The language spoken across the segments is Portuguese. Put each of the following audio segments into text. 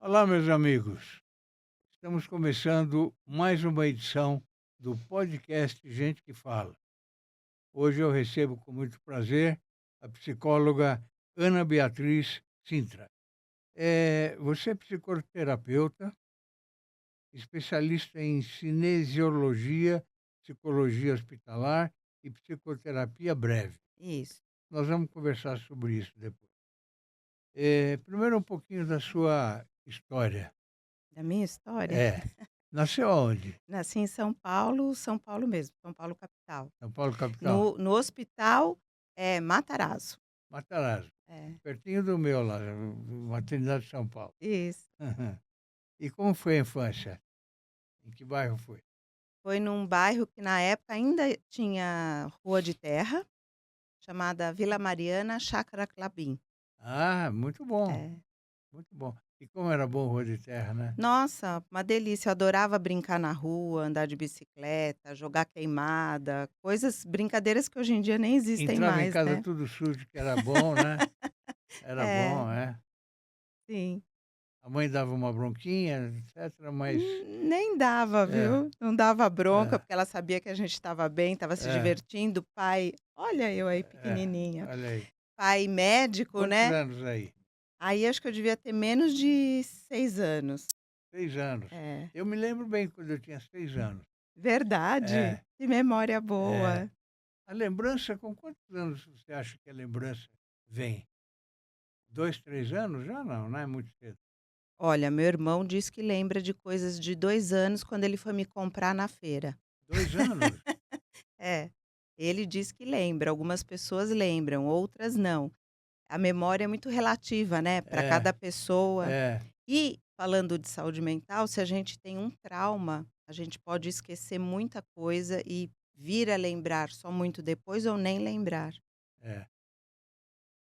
Olá, meus amigos. Estamos começando mais uma edição do podcast Gente que Fala. Hoje eu recebo com muito prazer a psicóloga Ana Beatriz Sintra. Você é psicoterapeuta, especialista em cinesiologia, psicologia hospitalar e psicoterapia breve. Isso. Nós vamos conversar sobre isso depois. Primeiro um pouquinho da sua história. Da minha história? É. Nasceu aonde? Nasci em São Paulo mesmo, São Paulo capital. São Paulo, capital? No hospital, Matarazzo. Matarazzo, É, pertinho do meu lá, Maternidade de São Paulo. isso. Aham. E como foi a infância? Em que bairro foi? Foi num bairro que na época ainda tinha rua de terra, chamada Vila Mariana Chácara Clabim. Ah, muito bom, É. muito bom. E como era bom Rua de Terra, né? Nossa, uma delícia, eu adorava brincar na rua, andar de bicicleta, jogar queimada, brincadeiras que hoje em dia nem existem Entrava em mais, casa né. tudo sujo, que era bom, né? Era É, bom, é. sim. A mãe dava uma bronquinha, etcétera, mas Nem dava, é, viu. Não dava bronca, é, porque ela sabia que a gente estava bem, estava se é, divertindo. Pai, olha eu aí é. pequenininha. Olha aí. Pai médico, Quantos né. anos aí? Aí acho que eu devia ter menos de 6 anos. 6 anos. É. Eu me lembro bem quando eu tinha 6 anos. Verdade? É, Que memória é. boa. A lembrança, com quantos anos você acha que a lembrança vem? 2, 3 anos? Já não, não é muito cedo. Olha, meu irmão diz que lembra de coisas de 2 anos quando ele foi me comprar na feira. 2 anos? É, ele diz que lembra, algumas pessoas lembram, outras não. A memória é muito relativa, né, para É, cada pessoa. é, E, falando de saúde mental, se a gente tem um trauma, a gente pode esquecer muita coisa e vir a lembrar só muito depois ou nem lembrar. é, tá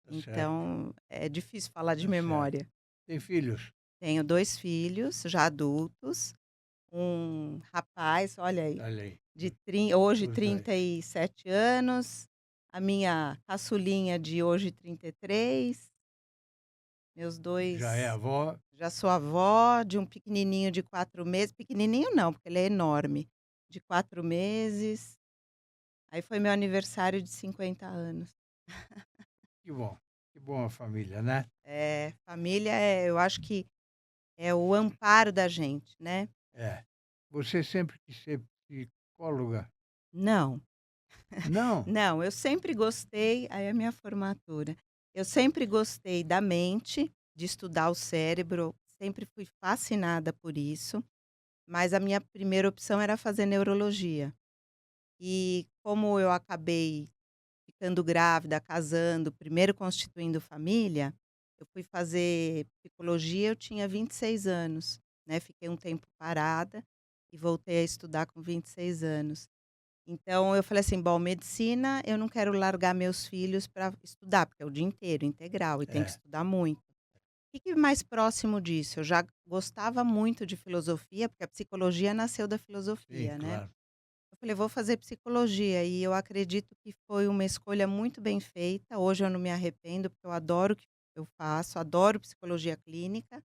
certo, Então, é difícil falar de tá certo. memória. Tem filhos? Tenho 2 filhos, já adultos, um rapaz, olha aí, Olha aí, hoje os 2. 37 anos, a minha caçulinha de hoje 33, meus Já é 2. avó? Já sou avó de um pequenininho de 4 meses, pequenininho não, porque ele é enorme, de 4 meses. Aí foi meu aniversário de 50 anos. Que bom a família, né? Família eu acho que é o amparo da gente, né. É. Você sempre quis ser psicóloga? Não, Não? não, eu sempre gostei aí é a minha formatura. Eu sempre gostei da mente, de estudar o cérebro, sempre fui fascinada por isso, mas a minha primeira opção era fazer neurologia. E como eu acabei ficando grávida, casando, primeiro constituindo família, eu fui fazer psicologia, eu tinha 26 anos, né, fiquei um tempo parada e voltei a estudar com 26 anos. Então eu falei assim: "Bom, medicina, eu não quero largar meus filhos para estudar, porque é o dia inteiro, integral, e tem que É, estudar muito". O que que mais próximo disso? Eu já gostava muito de filosofia, porque a psicologia nasceu da sim, filosofia, né. claro. Eu falei: "Vou fazer psicologia", e eu acredito que foi uma escolha muito bem feita. Hoje eu não me arrependo, porque eu adoro o que eu faço, adoro psicologia clínica,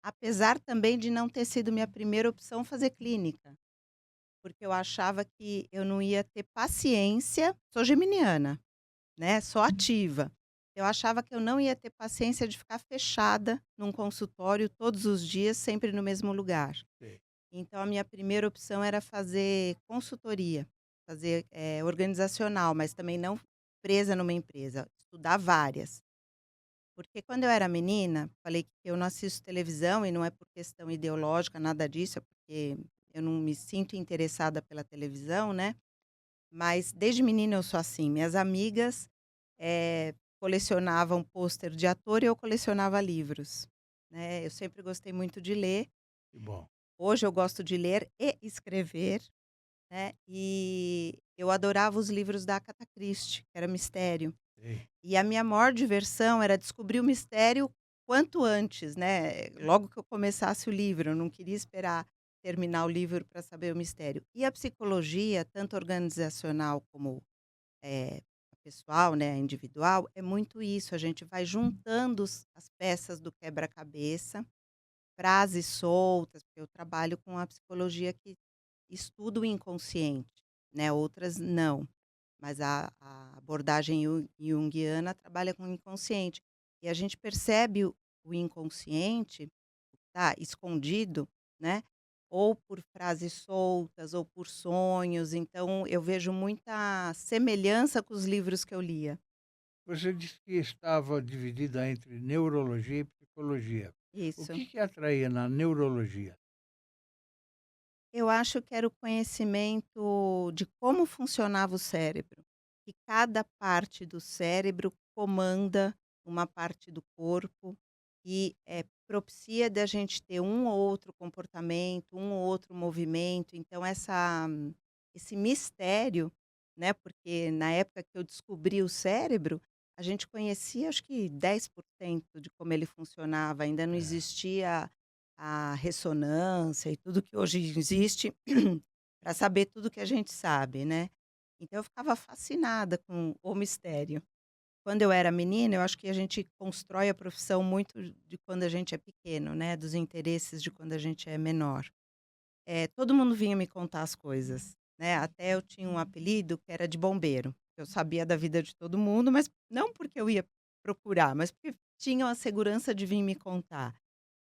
apesar também de não ter sido minha primeira opção fazer clínica, porque eu achava que eu não ia ter paciência, sou geminiana, né, sou ativa. Eu achava que eu não ia ter paciência de ficar fechada num consultório todos os dias, sempre no mesmo lugar. Sei. Então a minha primeira opção era fazer consultoria, fazer, organizacional, mas também não presa numa empresa, estudar várias. Porque quando eu era menina, falei que eu não assisto televisão e não é por questão ideológica, nada disso, é porque eu não me sinto interessada pela televisão, né, mas desde menina eu sou assim, minhas amigas, colecionavam pôster de ator e eu colecionava livros, né, eu sempre gostei muito de ler. Que bom. Hoje eu gosto de ler e escrever, né, e eu adorava os livros da Agatha Christie, que era mistério. Sei. E a minha maior diversão era descobrir o mistério quanto antes, né, logo que eu começasse o livro, eu não queria esperar terminar o livro para saber o mistério. E a psicologia, tanto organizacional como, a pessoal, né, a individual, é muito isso, a gente vai juntando as peças do quebra-cabeça frases soltas, porque eu trabalho com a psicologia que estuda o inconsciente, né, outras não, mas a abordagem junguiana trabalha com o inconsciente. E a gente percebe o inconsciente, tá escondido, né, ou por frases soltas ou por sonhos, então eu vejo muita semelhança com os livros que eu lia. Você disse que estava dividida entre neurologia e psicologia. O Isso. que que atraía na neurologia? Eu acho que era o conhecimento de como funcionava o cérebro, que cada parte do cérebro comanda uma parte do corpo e, propicia da gente ter um ou outro comportamento, um ou outro movimento, então esse mistério, né, porque na época que eu descobri o cérebro, a gente conhecia acho que 10% de como ele funcionava, ainda não É. existia a ressonância e tudo que hoje existe para saber tudo que a gente sabe, né. Então eu ficava fascinada com o mistério. Quando eu era menina, eu acho que a gente constrói a profissão muito de quando a gente é pequeno, né, dos interesses de quando a gente é menor. Todo mundo vinha me contar as coisas, né, até eu tinha um apelido que era de bombeiro. Eu sabia da vida de todo mundo, mas não porque eu ia procurar, mas porque tinham a segurança de vir me contar.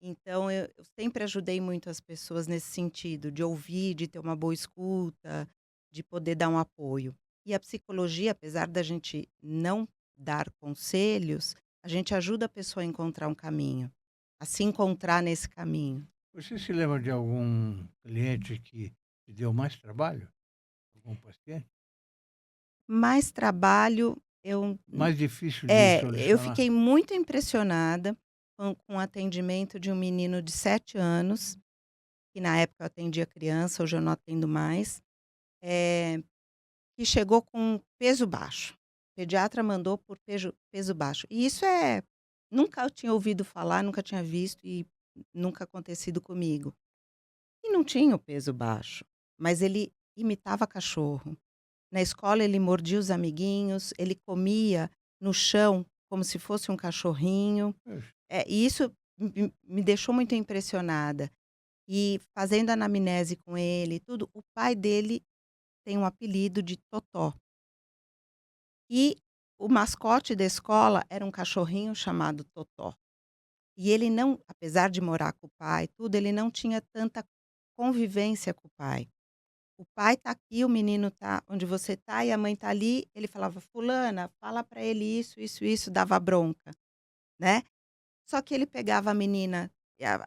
Então eu sempre ajudei muito as pessoas nesse sentido, de ouvir, de ter uma boa escuta, de poder dar um apoio. E a psicologia, apesar da gente não dar conselhos, a gente ajuda a pessoa a encontrar um caminho, a se encontrar nesse caminho. Você se lembra de algum cliente que te deu mais trabalho? Algum paciente? Mais trabalho, Mais difícil de eu solucionar? fiquei muito impressionada com o atendimento de um menino de 7 anos, que na época eu atendia criança, hoje eu não atendo mais. Eh Que chegou com peso baixo. O pediatra mandou por peso baixo. E isso nunca eu tinha ouvido falar, nunca tinha visto e nunca acontecido comigo. E não tinha o peso baixo, mas ele imitava cachorro. Na escola ele mordia os amiguinhos, ele comia no chão como se fosse um cachorrinho. Poxa, E isso me deixou muito impressionada. E fazendo anamnese com ele e tudo, o pai dele tem um apelido de Totó. E o mascote da escola era um cachorrinho chamado Totó. E ele não, apesar de morar com o pai tudo, ele não tinha tanta convivência com o pai. O pai tá aqui, o menino tá onde você tá e a mãe tá ali, ele falava: "Fulana, fala pra ele isso", dava bronca, né. Só que ele pegava a menina,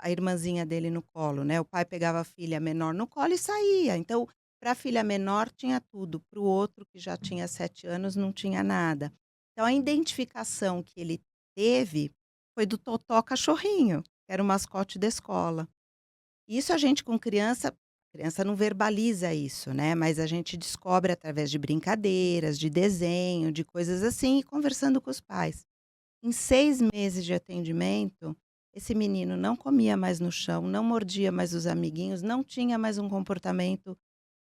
a irmãzinha dele no colo, né, o pai pegava a filha menor no colo e saía. Então, para a filha menor tinha tudo, para o outro que já tinha 7 anos não tinha nada. Então a identificação que ele teve foi do Totó cachorrinho, que era o mascote da escola. Isso a gente com criança, a criança não verbaliza isso, né, mas a gente descobre através de brincadeiras, de desenho, de coisas assim e conversando com os pais. Em 6 meses de atendimento, esse menino não comia mais no chão, não mordia mais os amiguinhos, não tinha mais um comportamento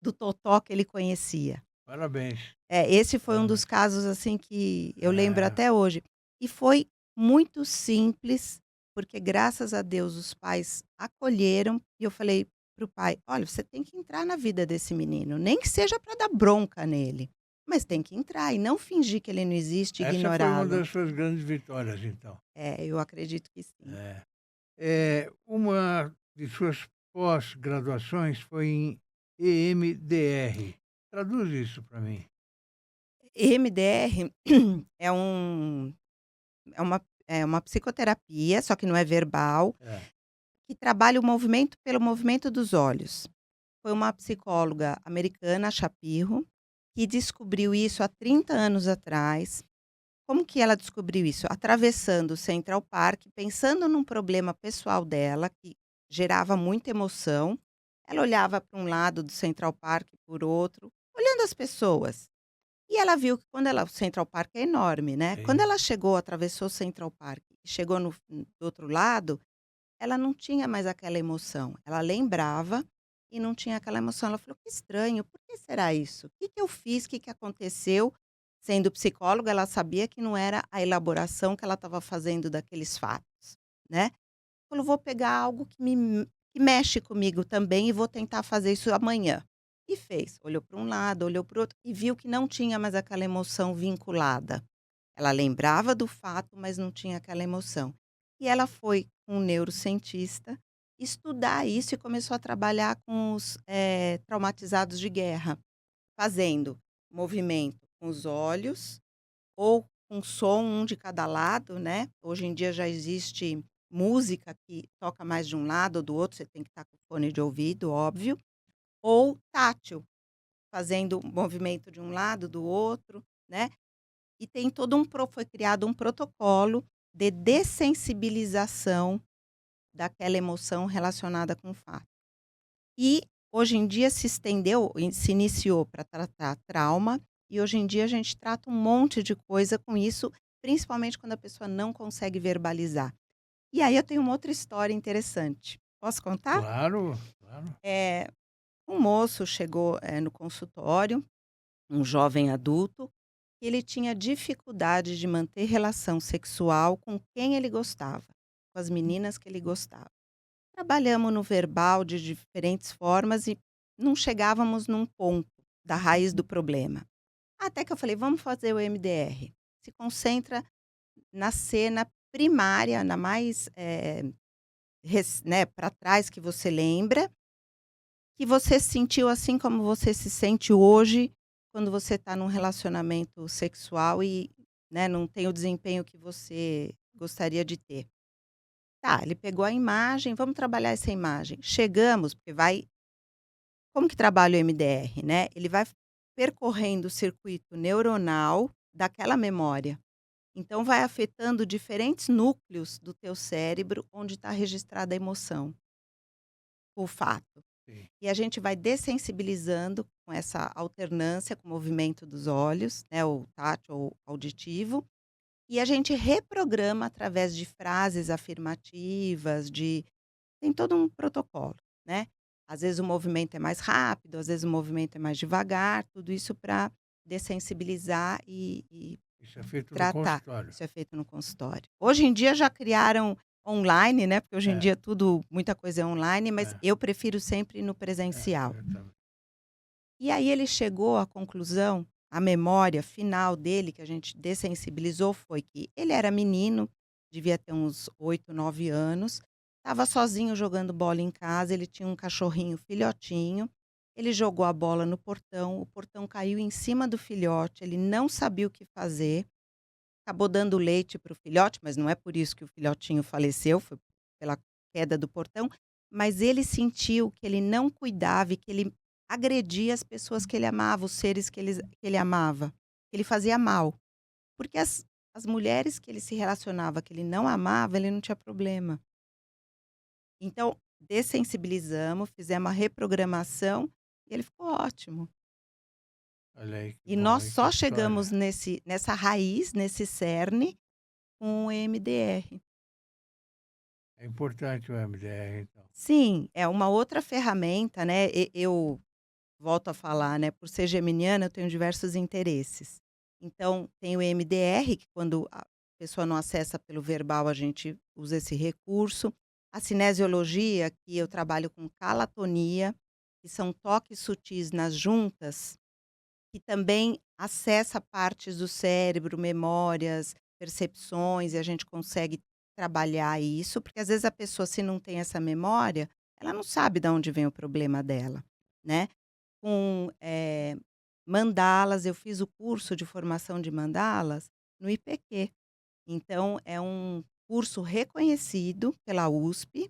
do totó que ele conhecia. parabéns, Esse foi um dos parabéns. casos, assim, que eu lembro É, até hoje. E foi muito simples, porque graças a Deus os pais acolheram e eu falei para o pai: "Olha, você tem que entrar na vida desse menino, nem que seja para dar bronca nele, mas tem que entrar e não fingir que ele não existe e essa foi uma ignorá-lo". das suas grandes vitórias, então. Eu acredito que sim. É. Uma de suas pós-graduações foi em EMDR. Traduz isso para mim. EMDR é um é uma psicoterapia, só que não é verbal, É. que trabalha o movimento pelo movimento dos olhos. Foi uma psicóloga americana, Shapiro, que descobriu isso há 30 anos atrás. Como que ela descobriu isso? Atravessando o Central Park, pensando num problema pessoal dela, que gerava muita emoção. Ela olhava para um lado do Central Park, por outro, olhando as pessoas. E ela viu que o Central Park é enorme, né, quando Sim. ela chegou, atravessou o Central Park e chegou do outro lado, ela não tinha mais aquela emoção, ela lembrava e não tinha aquela emoção, ela falou: "Que estranho, por que será isso? O que que eu fiz? O que que aconteceu?". Sendo psicóloga, ela sabia que não era a elaboração que ela estava fazendo daqueles fatos, né. falou: "Vou pegar algo que mexe comigo também e vou tentar fazer isso amanhã". E fez. Olhou para um lado, olhou para o outro e viu que não tinha mais aquela emoção vinculada. Ela lembrava do fato, mas não tinha aquela emoção. E ela foi com um neurocientista estudar isso e começou a trabalhar com os, traumatizados de guerra, fazendo movimento com os olhos ou com som, um de cada lado, né. Hoje em dia já existe música que toca mais de um lado ou do outro, você tem que estar com fone de ouvido, óbvio, ou tátil, fazendo movimento de um lado, do outro, né. E tem todo foi criado um protocolo de dessensibilização daquela emoção relacionada com o fato. E hoje em dia se estendeu, se iniciou para tratar trauma, e hoje em dia a gente trata um monte de coisa com isso, principalmente quando a pessoa não consegue verbalizar. E aí eu tenho uma outra história interessante. Posso contar? Claro, claro. Eh, um moço chegou, no consultório, um jovem adulto, que ele tinha dificuldade de manter relação sexual com quem ele gostava, com as meninas que ele gostava. Trabalhamos no verbal de diferentes formas e não chegávamos num ponto da raiz do problema. Até que eu falei: "Vamos fazer o MDR". Se concentra na cena primária, na mais, né, para trás que você lembra, que você sentiu assim como você se sente hoje, quando você está num relacionamento sexual e, né, não tem o desempenho que você gostaria de ter. Tá, ele pegou a imagem, vamos trabalhar essa imagem. Chegamos, porque vai como que trabalha o MDR, né, ele vai percorrendo o circuito neuronal daquela memória. Então vai afetando diferentes núcleos do teu cérebro onde está registrada a emoção, o fato. Sim. E a gente vai dessensibilizando com essa alternância com o movimento dos olhos, né, o tátil ou auditivo, e a gente reprograma através de frases afirmativas, de tem todo um protocolo, né. Às vezes o movimento é mais rápido, às vezes o movimento é mais devagar, tudo isso para dessensibilizar e Isso é feito no tratar. consultório. Isso é feito no consultório. Hoje em dia já criaram online, né, porque hoje em É, dia tudo muita coisa é online, mas é, eu prefiro sempre ir no é, presencial. eu também. E aí ele chegou à conclusão, a memória final dele, que a gente dessensibilizou, foi que ele era menino, devia ter uns 8, 9 anos, estava sozinho jogando bola em casa, ele tinha um cachorrinho filhotinho, ele jogou a bola no portão, o portão caiu em cima do filhote, ele não sabia o que fazer, acabou dando leite para o filhote, mas não é por isso que o filhotinho faleceu, foi pela queda do portão, mas ele sentiu que ele não cuidava e que ele agredia as pessoas que ele amava, os seres que ele amava, que ele fazia mal. Porque as mulheres que ele se relacionava, que ele não amava, ele não tinha problema. Então, dessensibilizamos, fizemos a reprogramação e ele ficou ótimo. Olha aí que E bom, nós hein, que só chegamos história. nessa raiz, nesse cerne, com o EMDR. É importante o MDR, então. Sim, é uma outra ferramenta, né, eu volto a falar, né, por ser geminiana, eu tenho diversos interesses. Então, tem o EMDR, que quando a pessoa não acessa pelo verbal, a gente usa esse recurso. A cinesiologia, que eu trabalho com calatonia, que são toques sutis nas juntas, que também acessa partes do cérebro, memórias, percepções, e a gente consegue trabalhar isso, porque às vezes a pessoa, se não tem essa memória, ela não sabe de onde vem o problema dela, né. Com, mandalas, eu fiz o curso de formação de mandalas no IPQ. Então é um curso reconhecido pela USP,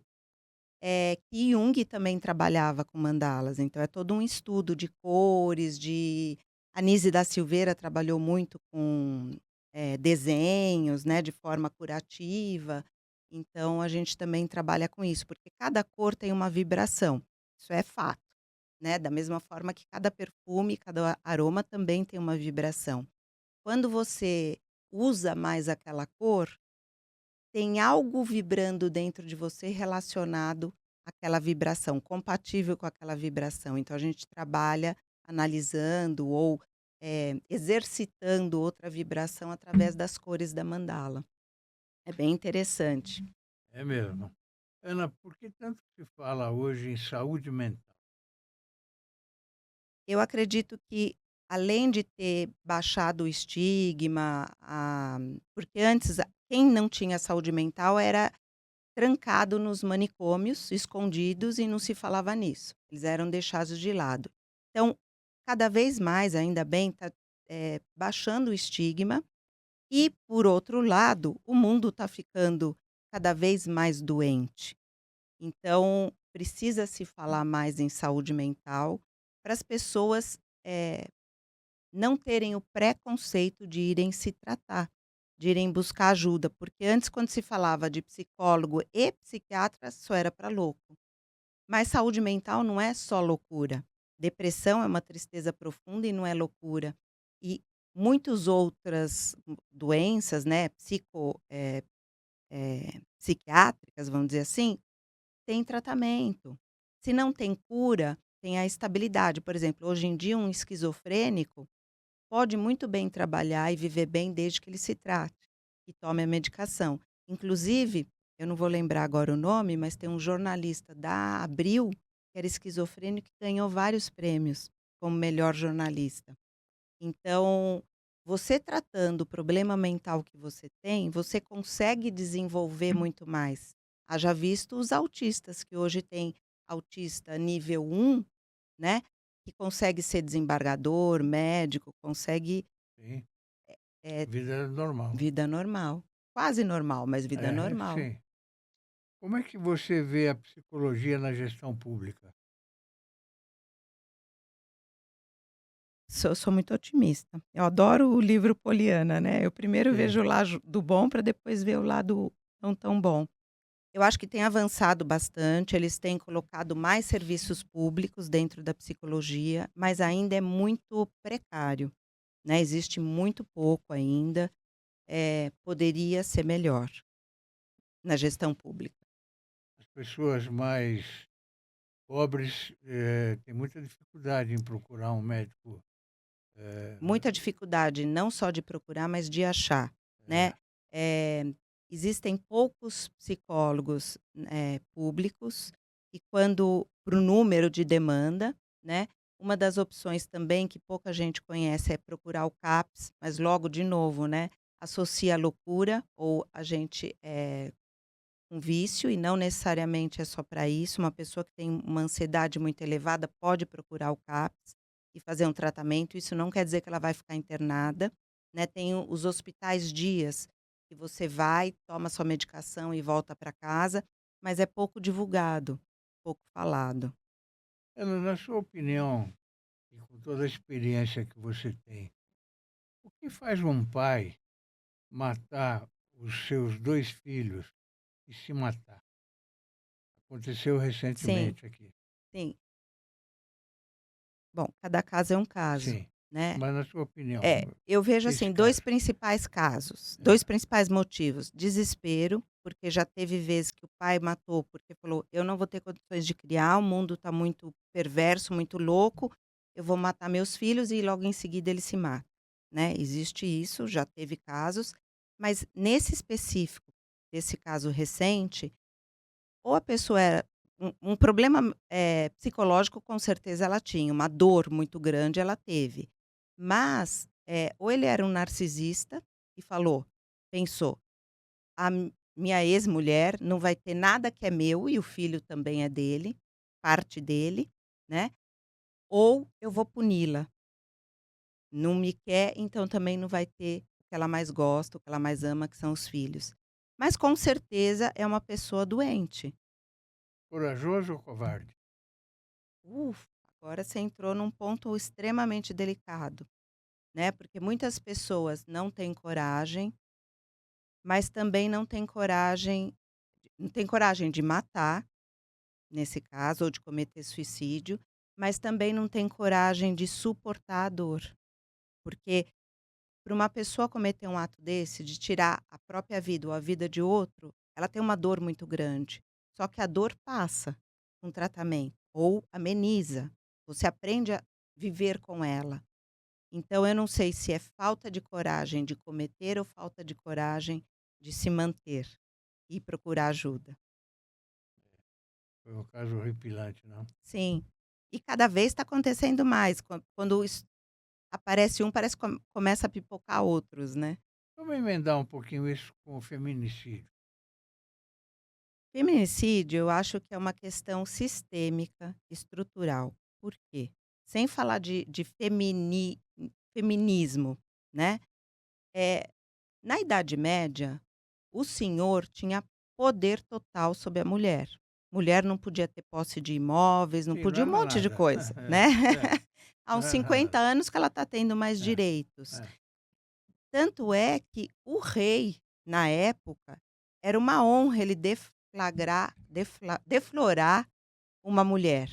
que Jung também trabalhava com mandalas, então é todo um estudo de cores, de Anísio da Silveira trabalhou muito com, desenhos, né, de forma curativa, então a gente também trabalha com isso, porque cada cor tem uma vibração, isso é fato, né, da mesma forma que cada perfume, cada aroma também tem uma vibração. Quando você usa mais aquela cor, tem algo vibrando dentro de você relacionado àquela vibração, compatível com aquela vibração. Então a gente trabalha analisando ou, exercitando outra vibração através das cores da mandala. É bem interessante. É mesmo. Ana, por que tanto se fala hoje em saúde mental? Eu acredito que, além de ter baixado o estigma, porque antes quem não tinha saúde mental era trancado nos manicômios, escondidos e não se falava nisso, eles eram deixados de lado. Então, cada vez mais, ainda bem, está baixando o estigma e, por outro lado, o mundo está ficando cada vez mais doente. Então, precisa se falar mais em saúde mental para as pessoas, eh, não terem o preconceito de irem se tratar, de irem buscar ajuda, porque antes quando se falava de psicólogo e psiquiatra só era para louco. Mas saúde mental não é só loucura. Depressão é uma tristeza profunda e não é loucura. E muitas outras doenças, né, psiquiátricas, vamos dizer assim, tem tratamento. Se não tem cura, tem a estabilidade. Por exemplo, hoje em dia um esquizofrênico pode muito bem trabalhar e viver bem desde que ele se trate e tome a medicação. Inclusive, eu não vou lembrar agora o nome, mas tem um jornalista da Abril, que era esquizofrênico, que ganhou vários prêmios como melhor jornalista. Então, você tratando o problema mental que você tem, você consegue desenvolver muito mais. Haja visto os autistas, que hoje tem autista nível 1, né, que consegue ser desembargador, médico, consegue, Sim, eh, vida normal. vida normal. Quase normal, mas vida É, normal. sim. Como é que você vê a psicologia na gestão pública? Sou muito otimista. Eu adoro o livro Poliana, né, eu primeiro Sim, vejo o lado do bom para depois ver o lado não tão bom. Eu acho que tem avançado bastante, eles têm colocado mais serviços públicos dentro da psicologia, mas ainda é muito precário, né, existe muito pouco ainda, poderia ser melhor na gestão pública. as pessoas mais pobres têm muita dificuldade em procurar um médico. eh, Muita dificuldade não só de procurar, mas de achar, né. é, Eh, Existem poucos psicólogos, públicos e quando para o número de demanda, né, uma das opções também que pouca gente conhece é procurar o CAPS, mas logo de novo, né, associa a loucura ou a gente, um vício e não necessariamente é só para isso, uma pessoa que tem uma ansiedade muito elevada pode procurar o CAPS e fazer um tratamento, isso não quer dizer que ela vai ficar internada, né, tem os hospitais dias, que você vai, toma sua medicação e volta para casa, mas é pouco divulgado, pouco falado. Ana, na sua opinião, e com toda a experiência que você tem, o que faz um pai matar os seus 2 filhos e se matar? Aconteceu Sim, recentemente aqui. sim. Bom, cada caso é um caso, Sim, né. mas na sua opinião, Eu vejo, esse assim, 2 caso. principais casos, 2 É, principais motivos: desespero, porque já teve vezes que o pai matou, porque falou: "Eu não vou ter condições de criar, o mundo está muito perverso, muito louco, eu vou matar meus filhos", e logo em seguida ele se mata, né. Existe isso, já teve casos, mas nesse específico, desse caso recente, ou a pessoa era um problema, psicológico, com certeza ela tinha, uma dor muito grande ela teve. Mas, ou ele era um narcisista e pensou: "A minha ex-mulher não vai ter nada que é meu e o filho também é dele, parte dele, né, ou eu vou puni-la. Não me quer, então também não vai ter o que ela mais gosta, o que ela mais ama, que são os filhos". Mas com certeza é uma pessoa doente. corajoso ou covarde? Agora você entrou num ponto extremamente delicado, né, porque muitas pessoas não têm coragem, mas também não têm coragem de matar, nesse caso, ou de cometer suicídio, mas também não têm coragem de suportar a dor. Porque para uma pessoa cometer um ato desse, de tirar a própria vida ou a vida de outro, ela tem uma dor muito grande. Só que a dor passa com tratamento ou ameniza. Você aprende a viver com ela. Então eu não sei se é falta de coragem de cometer ou falta de coragem de se manter e procurar ajuda. Foi um caso horripilante, não? Sim. E cada vez está acontecendo mais. Quando aparece um, parece que começa a pipocar outros, né? Vamos emendar um pouquinho isso com o feminicídio. Feminicídio, eu acho que é uma questão sistêmica, estrutural. Por quê? Sem falar de feminismo, né? É, na Idade Média, o senhor tinha poder total sobre a mulher. Mulher não podia ter posse de imóveis, não Sim, não podia é um mais monte de nada. coisa, né? É, Há uns não é nada. 50 anos que ela está tendo mais É, direitos. é. Tanto é que o rei, na época, era uma honra ele deflorar uma mulher.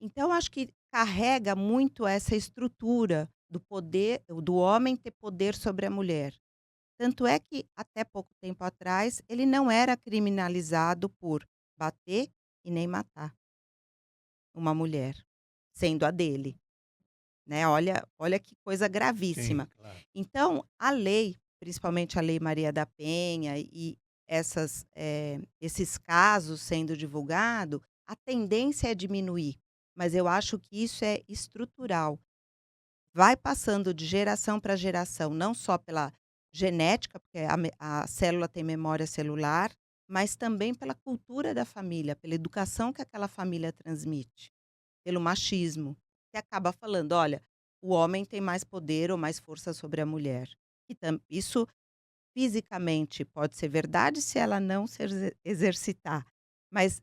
Então acho que carrega muito essa estrutura do poder do homem ter poder sobre a mulher. Tanto é que, até pouco tempo atrás, ele não era criminalizado por bater e nem matar uma mulher, sendo a dele, né. Olha que coisa Sim, gravíssima. claro. Então, a lei, principalmente a Lei Maria da Penha e esses casos sendo divulgado, a tendência é diminuir, mas eu acho que isso é estrutural. Vai passando de geração para geração, não só pela genética, porque a célula tem memória celular, mas também pela cultura da família, pela educação que aquela família transmite, pelo machismo, que acaba falando: "Olha, o homem tem mais poder ou mais força sobre a mulher". Isso fisicamente pode ser verdade se ela não se exercitar, mas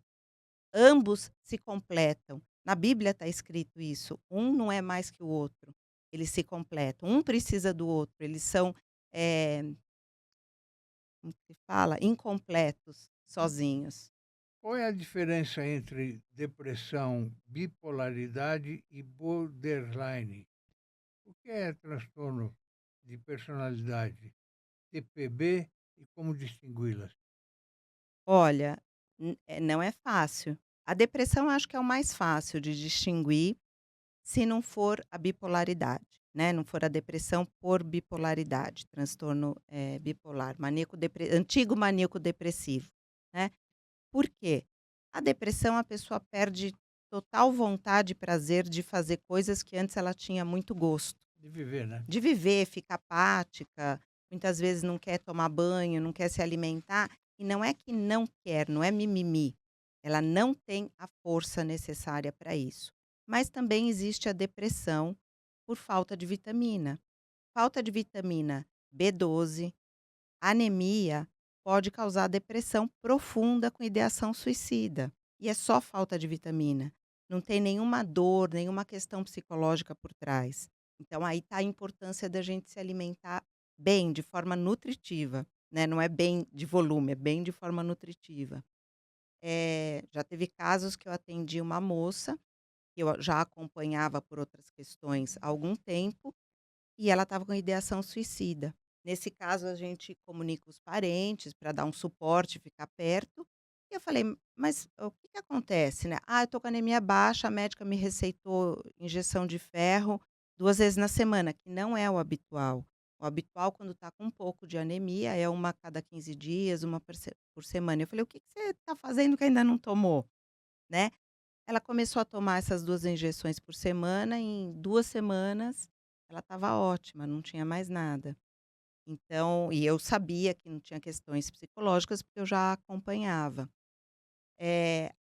ambos se completam. Na Bíblia está escrito isso, um não é mais que o outro, eles se completam, um precisa do outro, eles são, eh, como que se fala? Incompletos, sozinhos. Qual é a diferença entre depressão, bipolaridade e borderline? O que é transtorno de personalidade, TPB e como distingui-las? Olha, não é fácil. A depressão eu acho que é o mais fácil de distinguir, se não for a bipolaridade, né, não for a depressão por bipolaridade, transtorno, bipolar, antigo maníaco depressivo, né. Por quê? A depressão, a pessoa perde total vontade e prazer de fazer coisas que antes ela tinha muito gosto. De viver, né? De viver, fica apática, muitas vezes não quer tomar banho, não quer se alimentar, e não é que não quer, não é mimimi, ela não tem a força necessária para isso. Mas também existe a depressão por falta de vitamina. Falta de vitamina B12, anemia pode causar depressão profunda com ideação suicida. E é só falta de vitamina. Não tem nenhuma dor, nenhuma questão psicológica por trás. Então aí está a importância da gente se alimentar bem, de forma nutritiva, né? Não é bem de volume, é bem de forma nutritiva. Já teve casos que eu atendi uma moça, que eu já acompanhava por outras questões há algum tempo, e ela estava com ideação suicida. Nesse caso, a gente comunica os parentes para dar um suporte, ficar perto. E eu falei: "Mas o que que acontece, né?". "Ah, eu tô com anemia baixa, a médica me receitou injeção de ferro 2 vezes na semana", que não é o habitual. O habitual, quando está com um pouco de anemia, é uma a cada 15 dias, uma por semana. Eu falei: "O que que você está fazendo que ainda não tomou?", né. Ela começou a tomar essas 2 injeções por semana, em 2 semanas ela estava ótima, não tinha mais nada. Então e eu sabia que não tinha questões psicológicas, porque eu já acompanhava.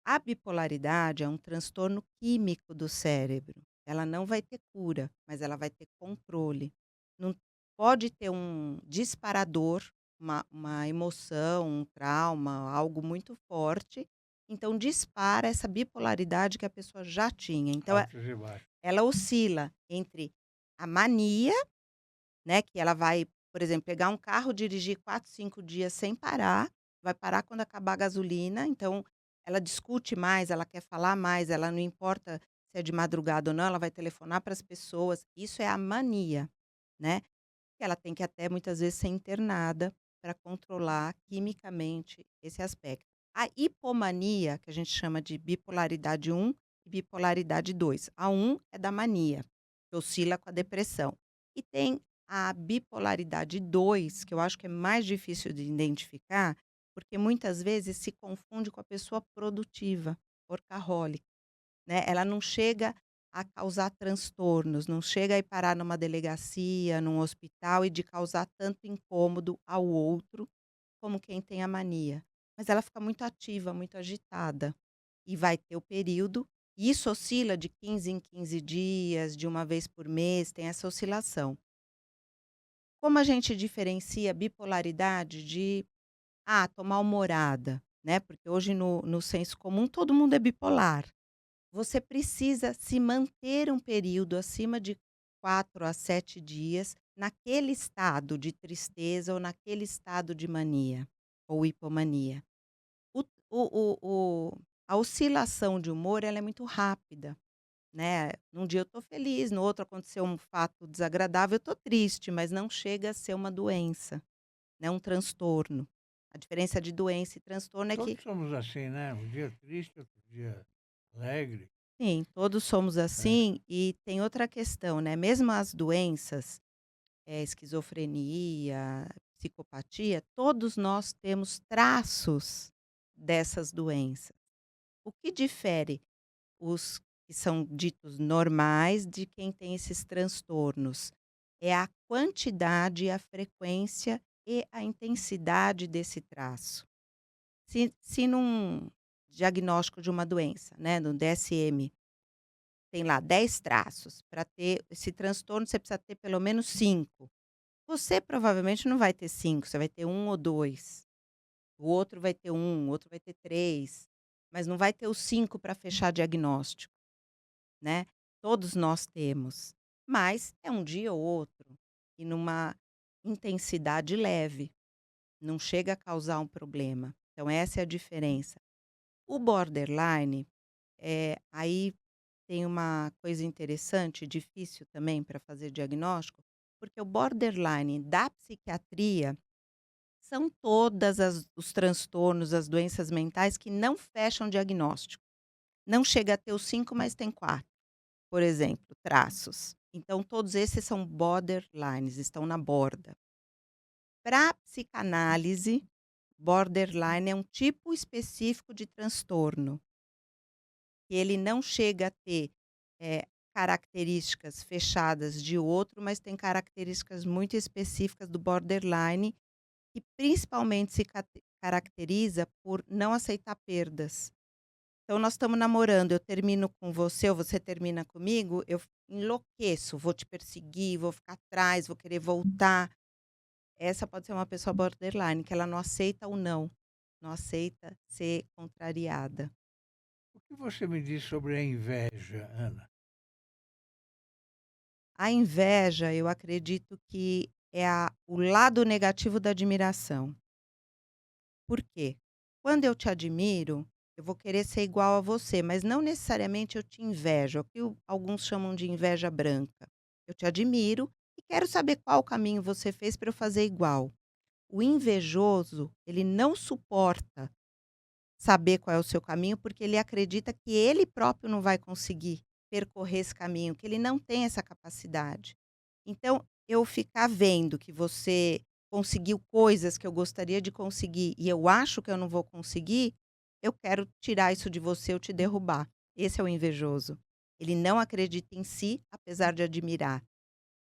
A bipolaridade é um transtorno químico do cérebro. Ela não vai ter cura, mas ela vai ter controle. Não pode ter um disparador, uma emoção, um trauma, algo muito forte, então dispara essa bipolaridade que a pessoa já tinha. Então Altos e baixos. ela oscila entre a mania, né, que ela vai, por exemplo, pegar um carro, dirigir 4, 5 dias sem parar, vai parar quando acabar a gasolina, então ela discute mais, ela quer falar mais, ela não importa se é de madrugada ou não, ela vai telefonar para as pessoas, isso é a mania, né. Que ela tem que até muitas vezes ser internada para controlar quimicamente esse aspecto. A hipomania, que a gente chama de bipolaridade 1 e bipolaridade 2. A 1 é da mania, que oscila com a depressão. E tem a bipolaridade 2, que eu acho que é mais difícil de identificar, porque muitas vezes se confunde com a pessoa produtiva, workaholic, né. Ela não chega a causar transtornos, não chega a ir parar numa delegacia, num hospital e de causar tanto incômodo ao outro, como quem tem a mania. Mas ela fica muito ativa, muito agitada. E vai ter o período, e isso oscila de 15 em 15 dias, de uma vez por mês, tem essa oscilação. Como a gente diferencia bipolaridade de, tô mal-humorada, né, porque hoje no senso comum todo mundo é bipolar. Você precisa se manter um período acima de 4 a 7 dias naquele estado de tristeza ou naquele estado de mania ou hipomania. O a oscilação de humor ela é muito rápida, né. Num dia eu tô feliz, no outro aconteceu um fato desagradável, eu tô triste, mas não chega a ser uma doença, né, um transtorno. A diferença de doença e transtorno é que Todos somos assim, né? Um dia triste, outro dia alegre. sim, todos somos É. assim e tem outra questão, né, mesmo as doenças, esquizofrenia, psicopatia, todos nós temos traços dessas doenças. O que difere os que são ditos normais de quem tem esses transtornos? É a quantidade, a frequência e a intensidade desse traço. Se num diagnóstico de uma doença, né, no DSM, tem lá 10 traços, para ter esse transtorno você precisa ter pelo menos 5. Você provavelmente não vai ter 5, você vai ter um ou 2. O outro vai ter um, o outro vai ter 3, mas não vai ter os 5 para fechar diagnóstico, né. Todos nós temos, mas é um dia ou outro, e numa intensidade leve, não chega a causar um problema. Então essa é a diferença. O borderline, aí tem uma coisa interessante, difícil também para fazer diagnóstico, porque o borderline da psiquiatria são todas os transtornos, as doenças mentais que não fecham diagnóstico. Não chega a ter os 5, mas tem 4, por exemplo, traços. Então todos esses são borderlines, estão na borda. Para psicanálise, borderline é um tipo específico de transtorno, que ele não chega a ter, eh, características fechadas de outro, mas tem características muito específicas do borderline, que principalmente se caracteriza por não aceitar perdas. Então nós estamos namorando, eu termino com você ou você termina comigo, eu enlouqueço, vou te perseguir, vou ficar atrás, vou querer voltar. Essa pode ser uma pessoa borderline, que ela não aceita o não, não aceita ser contrariada. O que você me diz sobre a inveja, Ana? A inveja, eu acredito que é o lado negativo da admiração. Por quê? Quando eu te admiro, eu vou querer ser igual a você, mas não necessariamente eu te invejo, é o que alguns chamam de inveja branca. Eu te admiro e quero saber qual caminho você fez para eu fazer igual. O invejoso, ele não suporta saber qual é o seu caminho, porque ele acredita que ele próprio não vai conseguir percorrer esse caminho, que ele não tem essa capacidade. Então, eu ficar vendo que você conseguiu coisas que eu gostaria de conseguir e eu acho que eu não vou conseguir, eu quero tirar isso de você, eu te derrubar. Esse é o invejoso. Ele não acredita em si, apesar de admirar.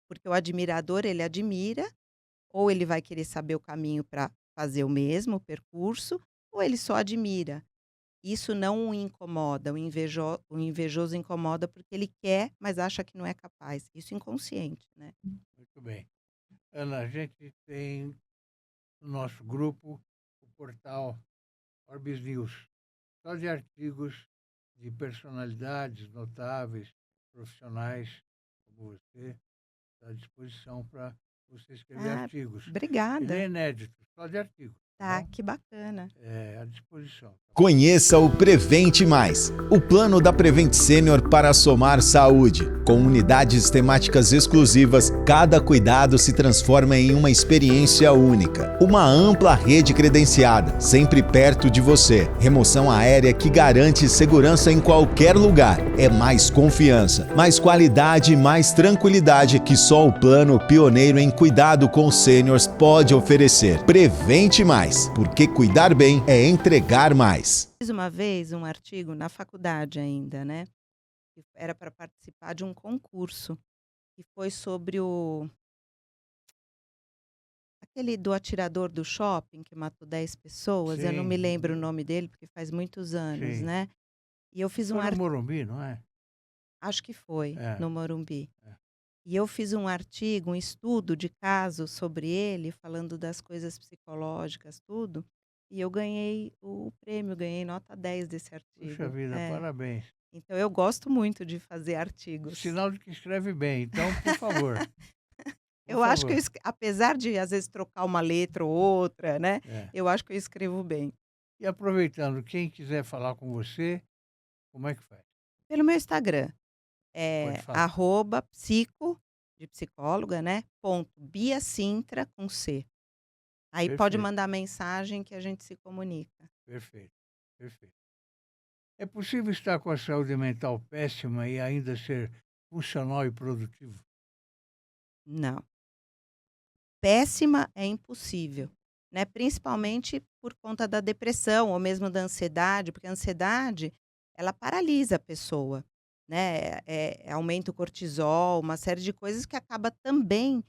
Porque o admirador, ele admira, ou ele vai querer saber o caminho para fazer o mesmo percurso, ou ele só admira. Isso não o incomoda, o invejoso incomoda porque ele quer, mas acha que não é capaz. Isso inconsciente, né. Muito bem. Ana, a gente tem no nosso grupo o portal Orbis News, só de artigos de personalidades notáveis, profissionais como você, está à disposição para você escrever Ah, artigos. Ele é obrigada. inédito, só de artigos, tá Tá, bom? que bacana. É, à disposição. Tá Conheça o Prevente Mais, o plano da Prevent Senior para somar saúde. Com unidades temáticas exclusivas, cada cuidado se transforma em uma experiência única. Uma ampla rede credenciada, sempre perto de você. Remoção aérea que garante segurança em qualquer lugar. É mais confiança, mais qualidade e mais tranquilidade que só o plano pioneiro em cuidado com sêniors pode oferecer. Prevente Mais, porque cuidar bem é entregar mais. Fiz uma vez um artigo na faculdade ainda, né? Que era para participar de um concurso que foi sobre aquele do atirador do shopping que matou 10 pessoas. Eu não me Sim, lembro o nome dele porque faz muitos anos, sim. né? E eu fiz um Foi no artigo, Morumbi, não é? acho que foi É, no Morumbi. é. E eu fiz um artigo, um estudo de caso sobre ele, falando das coisas psicológicas, tudo. E eu ganhei o prêmio, ganhei nota 10 desse Puxa artigo. vida, É. parabéns. Então eu gosto muito de fazer artigos. Sinal de que escreve bem. Então, por favor, por Eu acho que favor. apesar de às vezes trocar uma letra ou outra, né, É. eu acho que eu escrevo bem. E aproveitando, quem quiser falar com você, como é que faz? Pelo meu Instagram, Pode é falar. @psico, de psicóloga, né, ponto Bia Sintra com C. Aí pode Perfeito, mandar mensagem que a gente se comunica. perfeito, perfeito. É possível estar com a saúde mental péssima e ainda ser funcional e produtivo? Não, péssima é impossível, né, principalmente por conta da depressão ou mesmo da ansiedade, porque a ansiedade, ela paralisa a pessoa, né, aumenta o cortisol, uma série de coisas que acaba também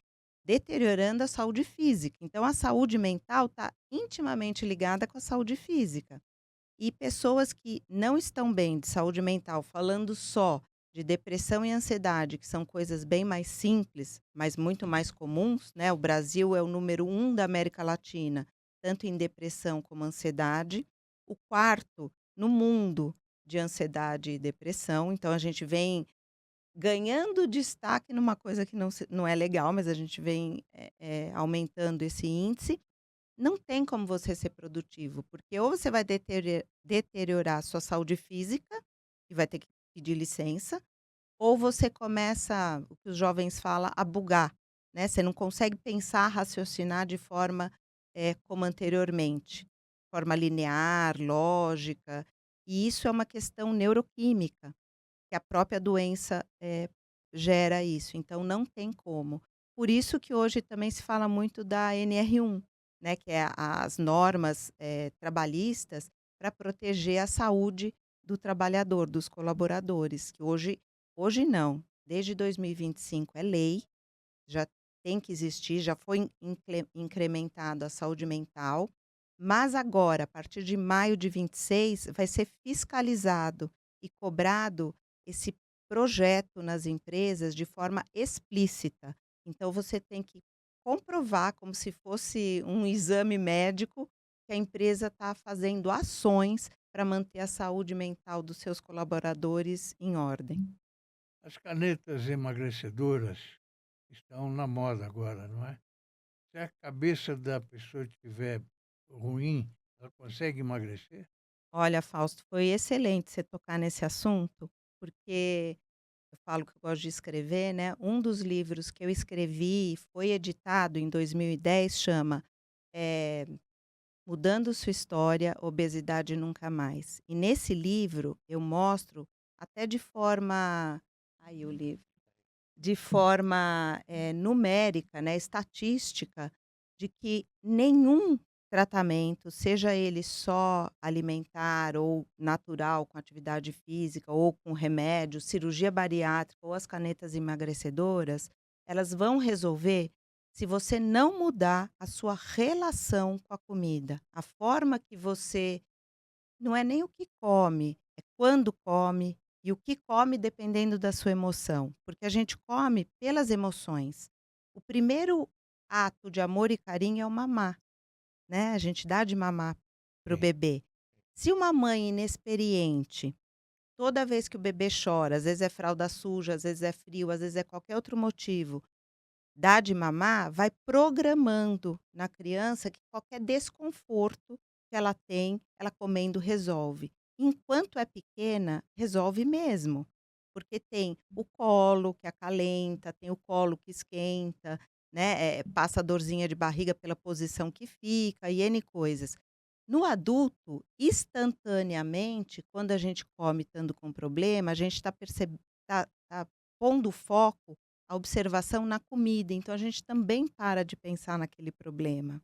deteriorando a saúde física. Então a saúde mental está intimamente ligada com a saúde física. E pessoas que não estão bem de saúde mental, falando só de depressão e ansiedade, que são coisas bem mais simples, mas muito mais comuns, né? O Brasil é o número 1 da América Latina, tanto em depressão como ansiedade. O quarto no mundo de ansiedade e depressão. Então a gente vem ganhando destaque numa coisa que não é legal, mas a gente vem aumentando esse índice. Não tem como você ser produtivo, porque ou você vai deteriorar a sua saúde física, e vai ter que pedir licença, ou você começa, o que os jovens falam, a bugar, né? Você não consegue pensar, raciocinar de forma como anteriormente, forma linear, lógica. E isso é uma questão neuroquímica, que a própria doença gera isso. Então não tem como. Por isso que hoje também se fala muito da NR1, né, que é as normas trabalhistas para proteger a saúde do trabalhador, dos colaboradores, que hoje não, desde 2025 é lei, já tem que existir, já foi incrementado a saúde mental, mas agora, a partir de maio de 26, vai ser fiscalizado e cobrado esse projeto nas empresas de forma explícita. Então você tem que comprovar, como se fosse um exame médico, que a empresa está fazendo ações para manter a saúde mental dos seus colaboradores em ordem. As canetas emagrecedoras estão na moda agora, não é? Se a cabeça da pessoa estiver ruim, ela consegue emagrecer? Olha, Fausto, foi excelente você tocar nesse assunto, porque eu falo que eu gosto de escrever, né? Um dos livros que eu escrevi e foi editado em 2010 chama eh, Mudando Sua História, Obesidade Nunca Mais. E nesse livro eu mostro, até de forma. Aí o livro. De forma numérica, né, estatística, de que nenhum tratamento, seja ele só alimentar ou natural, com atividade física, ou com remédio, cirurgia bariátrica ou as canetas emagrecedoras, elas vão resolver se você não mudar a sua relação com a comida. A forma que você não é nem o que come, é quando come e o que come dependendo da sua emoção, porque a gente come pelas emoções. O primeiro ato de amor e carinho é o mamar, né, a gente dá de mamar para o Sim. bebê. Se uma mãe inexperiente, toda vez que o bebê chora, às vezes é fralda suja, às vezes é frio, às vezes é qualquer outro motivo, dá de mamar, vai programando na criança que qualquer desconforto que ela tem, ela comendo resolve. Enquanto é pequena, resolve mesmo, porque tem o colo que acalenta, tem o colo que esquenta, né, passa a dorzinha de barriga pela posição que fica e N coisas. No adulto, instantaneamente, quando a gente come estando com problema, a gente está tá pondo o foco, a observação na comida, então a gente também para de pensar naquele problema,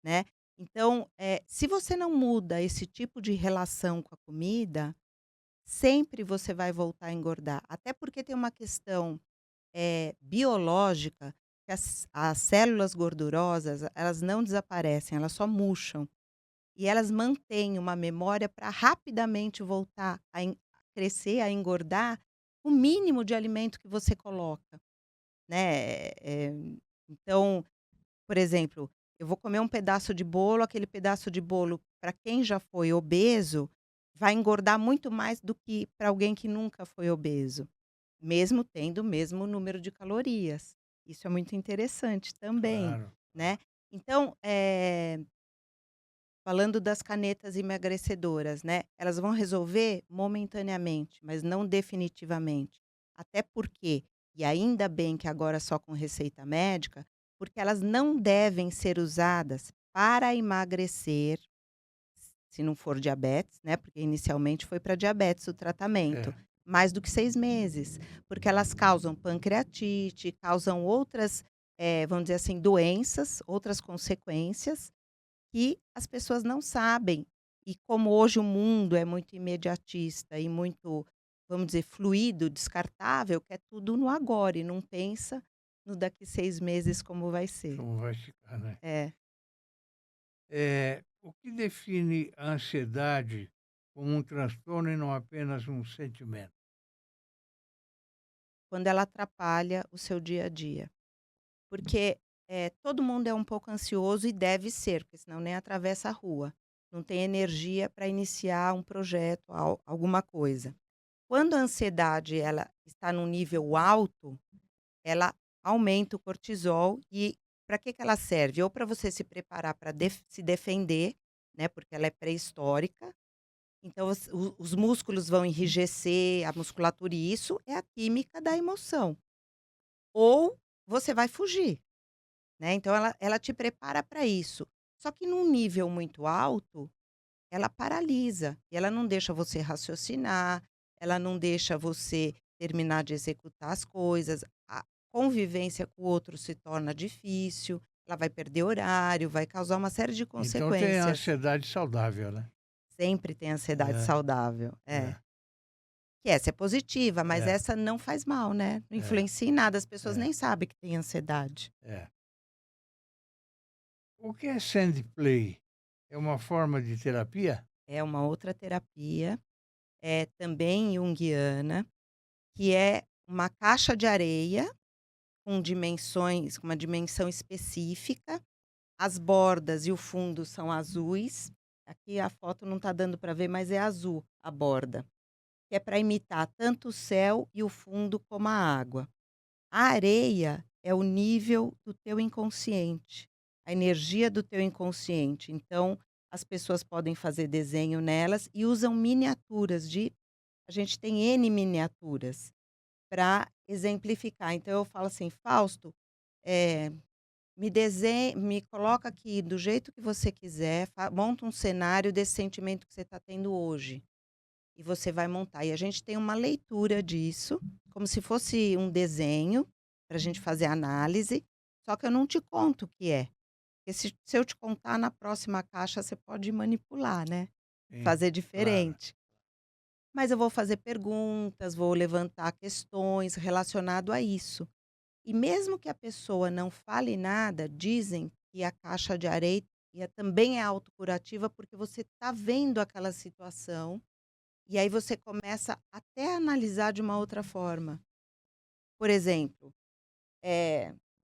né. Então, se você não muda esse tipo de relação com a comida, sempre você vai voltar a engordar. Até porque tem uma questão, biológica, que as células gordurosas, elas não desaparecem, elas só murcham. E elas mantêm uma memória para rapidamente voltar a crescer, a engordar, o mínimo de alimento que você coloca, né. Então, por exemplo, eu vou comer um pedaço de bolo, aquele pedaço de bolo, para quem já foi obeso, vai engordar muito mais do que para alguém que nunca foi obeso, mesmo tendo o mesmo número de calorias. Isso é muito interessante também, Claro, né. Então, falando das canetas emagrecedoras, né, elas vão resolver momentaneamente, mas não definitivamente. Até porque, e ainda bem que agora só com receita médica, porque elas não devem ser usadas para emagrecer, se não for diabetes, né, porque inicialmente foi para diabetes o tratamento, é. mais do que 6 meses, porque elas causam pancreatite, causam outras, vamos dizer assim, doenças, outras consequências, que as pessoas não sabem. E como hoje o mundo é muito imediatista e muito, vamos dizer, fluido, descartável, quer tudo no agora e não pensa no daqui 6 meses como vai ser. Como vai ficar, né? É. O que define a ansiedade como um transtorno e não apenas um sentimento? Quando ela atrapalha o seu dia a dia. Porque, todo mundo é um pouco ansioso e deve ser, porque senão nem atravessa a rua. Não tem energia para iniciar um projeto, alguma coisa. Quando a ansiedade ela está num nível alto, ela aumenta o cortisol e para que que ela serve? Ou para você se preparar para se defender, né, porque ela é pré-histórica, então os músculos vão enrijecer, a musculatura e isso é a química da emoção. Ou você vai fugir, né, então ela te prepara para isso. Só que num nível muito alto, ela paralisa, e ela não deixa você raciocinar, ela não deixa você terminar de executar as coisas, a convivência com o outro se torna difícil, ela vai perder horário, vai causar uma série de Então tem a consequências. ansiedade saudável, né? Sempre tem ansiedade É, saudável, é, que essa é positiva, mas é, essa não faz mal, né, não é, influencia em nada, as pessoas é, nem sabem que tem ansiedade. é. O que é Sandplay? É uma forma de terapia? É uma outra terapia, é também junguiana, que é uma caixa de areia com uma dimensão específica, as bordas e o fundo são azuis, aqui a foto não está dando para ver, mas é azul a borda, que é para imitar tanto o céu e o fundo como a água. A areia é o nível do teu inconsciente, a energia do teu inconsciente, então as pessoas podem fazer desenho nelas e usam miniaturas de a gente tem N miniaturas para exemplificar. Então eu falo assim: "Fausto, eh, me coloca aqui do jeito que você quiser, monta um cenário desse sentimento que você está tendo hoje", e você vai montar. E a gente tem uma leitura disso, como se fosse um desenho, para a gente fazer análise, só que eu não te conto o que é. Porque se eu te contar, na próxima caixa você pode manipular, né, Sim, fazer claro. diferente. Mas eu vou fazer perguntas, vou levantar questões relacionado a isso. E mesmo que a pessoa não fale nada, dizem que a caixa de areia também é autocurativa, porque você está vendo aquela situação, e aí você começa até a analisar de uma outra forma. Por exemplo,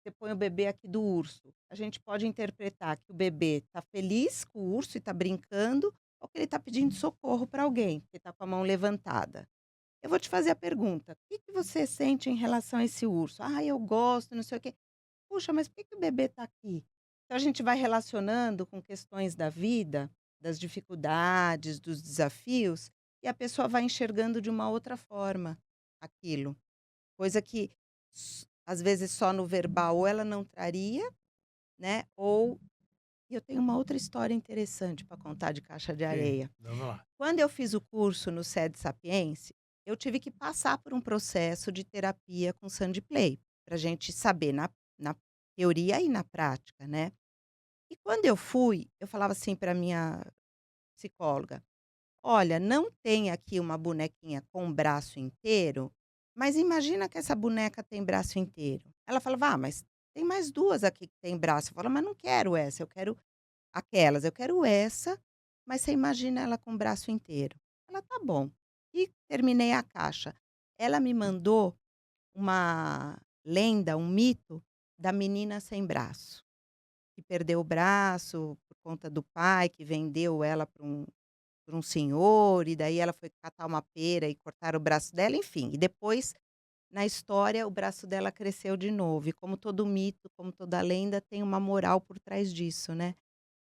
você põe o bebê aqui do urso. A gente pode interpretar que o bebê está feliz com o urso e está brincando, ou que ele está pedindo socorro para alguém, que está com a mão levantada. Eu vou te fazer a pergunta: o que que você sente em relação a esse urso? "Ah, eu gosto, não sei o quê". Puxa, mas por que que o bebê está aqui? Então a gente vai relacionando com questões da vida, das dificuldades, dos desafios, e a pessoa vai enxergando de uma outra forma aquilo. Coisa que, às vezes, só no verbal ou ela não traria, né? Ou. E eu tenho uma outra história interessante para contar de caixa de Sim, areia. vamos lá. Quando eu fiz o curso no SED Sapiense, eu tive que passar por um processo de terapia com Sandplay, para a gente saber na teoria e na prática, né? E quando eu fui, eu falava assim para minha psicóloga: olha, não tem aqui uma bonequinha com braço inteiro, mas imagina que essa boneca tem braço inteiro. Ela falava: ah, mas tem mais duas aqui que tem braço. Eu falava: mas não quero essa, eu quero aquelas, eu quero essa, mas você imagina ela com o braço inteiro. Ela: tá bom. E terminei a caixa. Ela me mandou uma lenda, um mito da menina sem braço, que perdeu o braço por conta do pai, que vendeu ela para um senhor, e daí ela foi catar uma pera e cortaram o braço dela, enfim. E depois, na história, o braço dela cresceu de novo. E como todo mito, como toda lenda, tem uma moral por trás disso, né?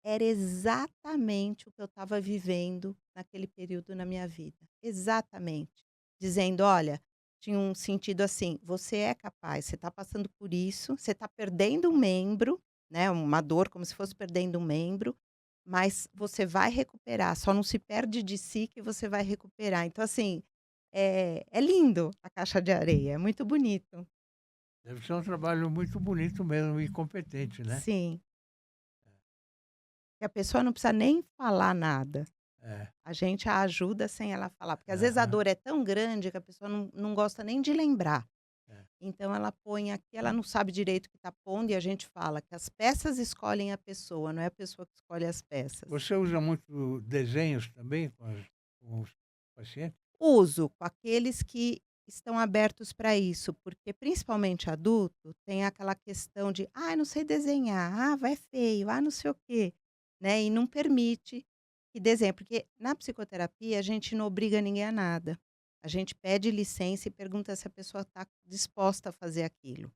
Era exatamente o que eu estava vivendo naquele período na minha vida. Exatamente. Dizendo: olha, tinha um sentido assim: você é capaz, você está passando por isso, você está perdendo um membro, né? Uma dor como se fosse perdendo um membro, mas você vai recuperar, só não se perde de si que você vai recuperar. Então, assim, é lindo a caixa de areia, é muito bonito. Deve ser um trabalho muito bonito mesmo e competente, né? Sim. Que a pessoa não precisa nem falar nada. É. A gente a ajuda sem ela falar, porque às vezes a Aham, dor é tão grande que a pessoa não gosta nem de lembrar. é. Então ela põe aqui, ela não sabe direito o que está pondo e a gente fala que as peças escolhem a pessoa, não é a pessoa que escolhe as peças. Você usa muito desenhos também com os pacientes? Uso com aqueles que estão abertos para isso, porque principalmente adulto tem aquela questão de: "Ai, não sei desenhar. Ah, vai feio. Ah, não sei o quê", né, e não permite que desenhe, porque na psicoterapia a gente não obriga ninguém a nada. A gente pede licença e pergunta se a pessoa está disposta a fazer aquilo.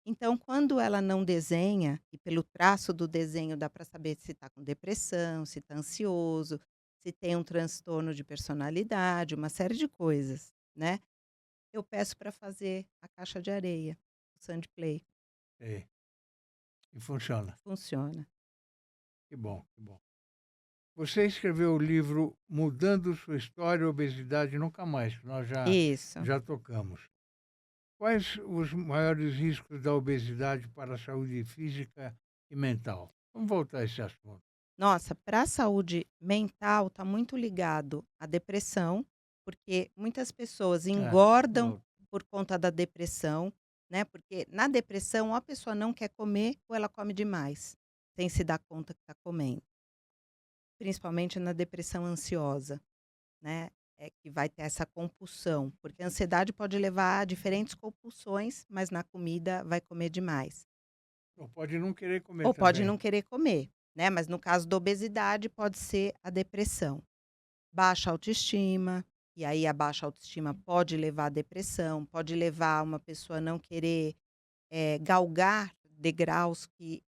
Então, quando ela não desenha, e pelo traço do desenho dá para saber se está com depressão, se está ansioso, se tem um transtorno de personalidade, uma série de coisas, né. Eu peço para fazer a caixa de areia, o sand play, Sei. E funciona. funciona. Que bom, que bom. Você escreveu o livro Mudando Sua História, Obesidade Nunca Mais, que nós Isso. já tocamos. Quais os maiores riscos da obesidade para a saúde física e mental? Vamos voltar a esse assunto. Nossa, para a saúde mental está muito ligado à depressão, porque muitas pessoas É, engordam falou. por conta da depressão, né, porque na depressão ou a pessoa não quer comer ou ela come demais, sem se dar conta que está comendo. Principalmente na depressão ansiosa, né, é que vai ter essa compulsão, porque a ansiedade pode levar a diferentes compulsões, mas na comida vai comer demais. Ou pode não querer comer Ou pode também. não querer comer, né, mas no caso da obesidade pode ser a depressão. Baixa autoestima, e aí a baixa autoestima pode levar à depressão, pode levar uma pessoa a não querer, galgar degraus que,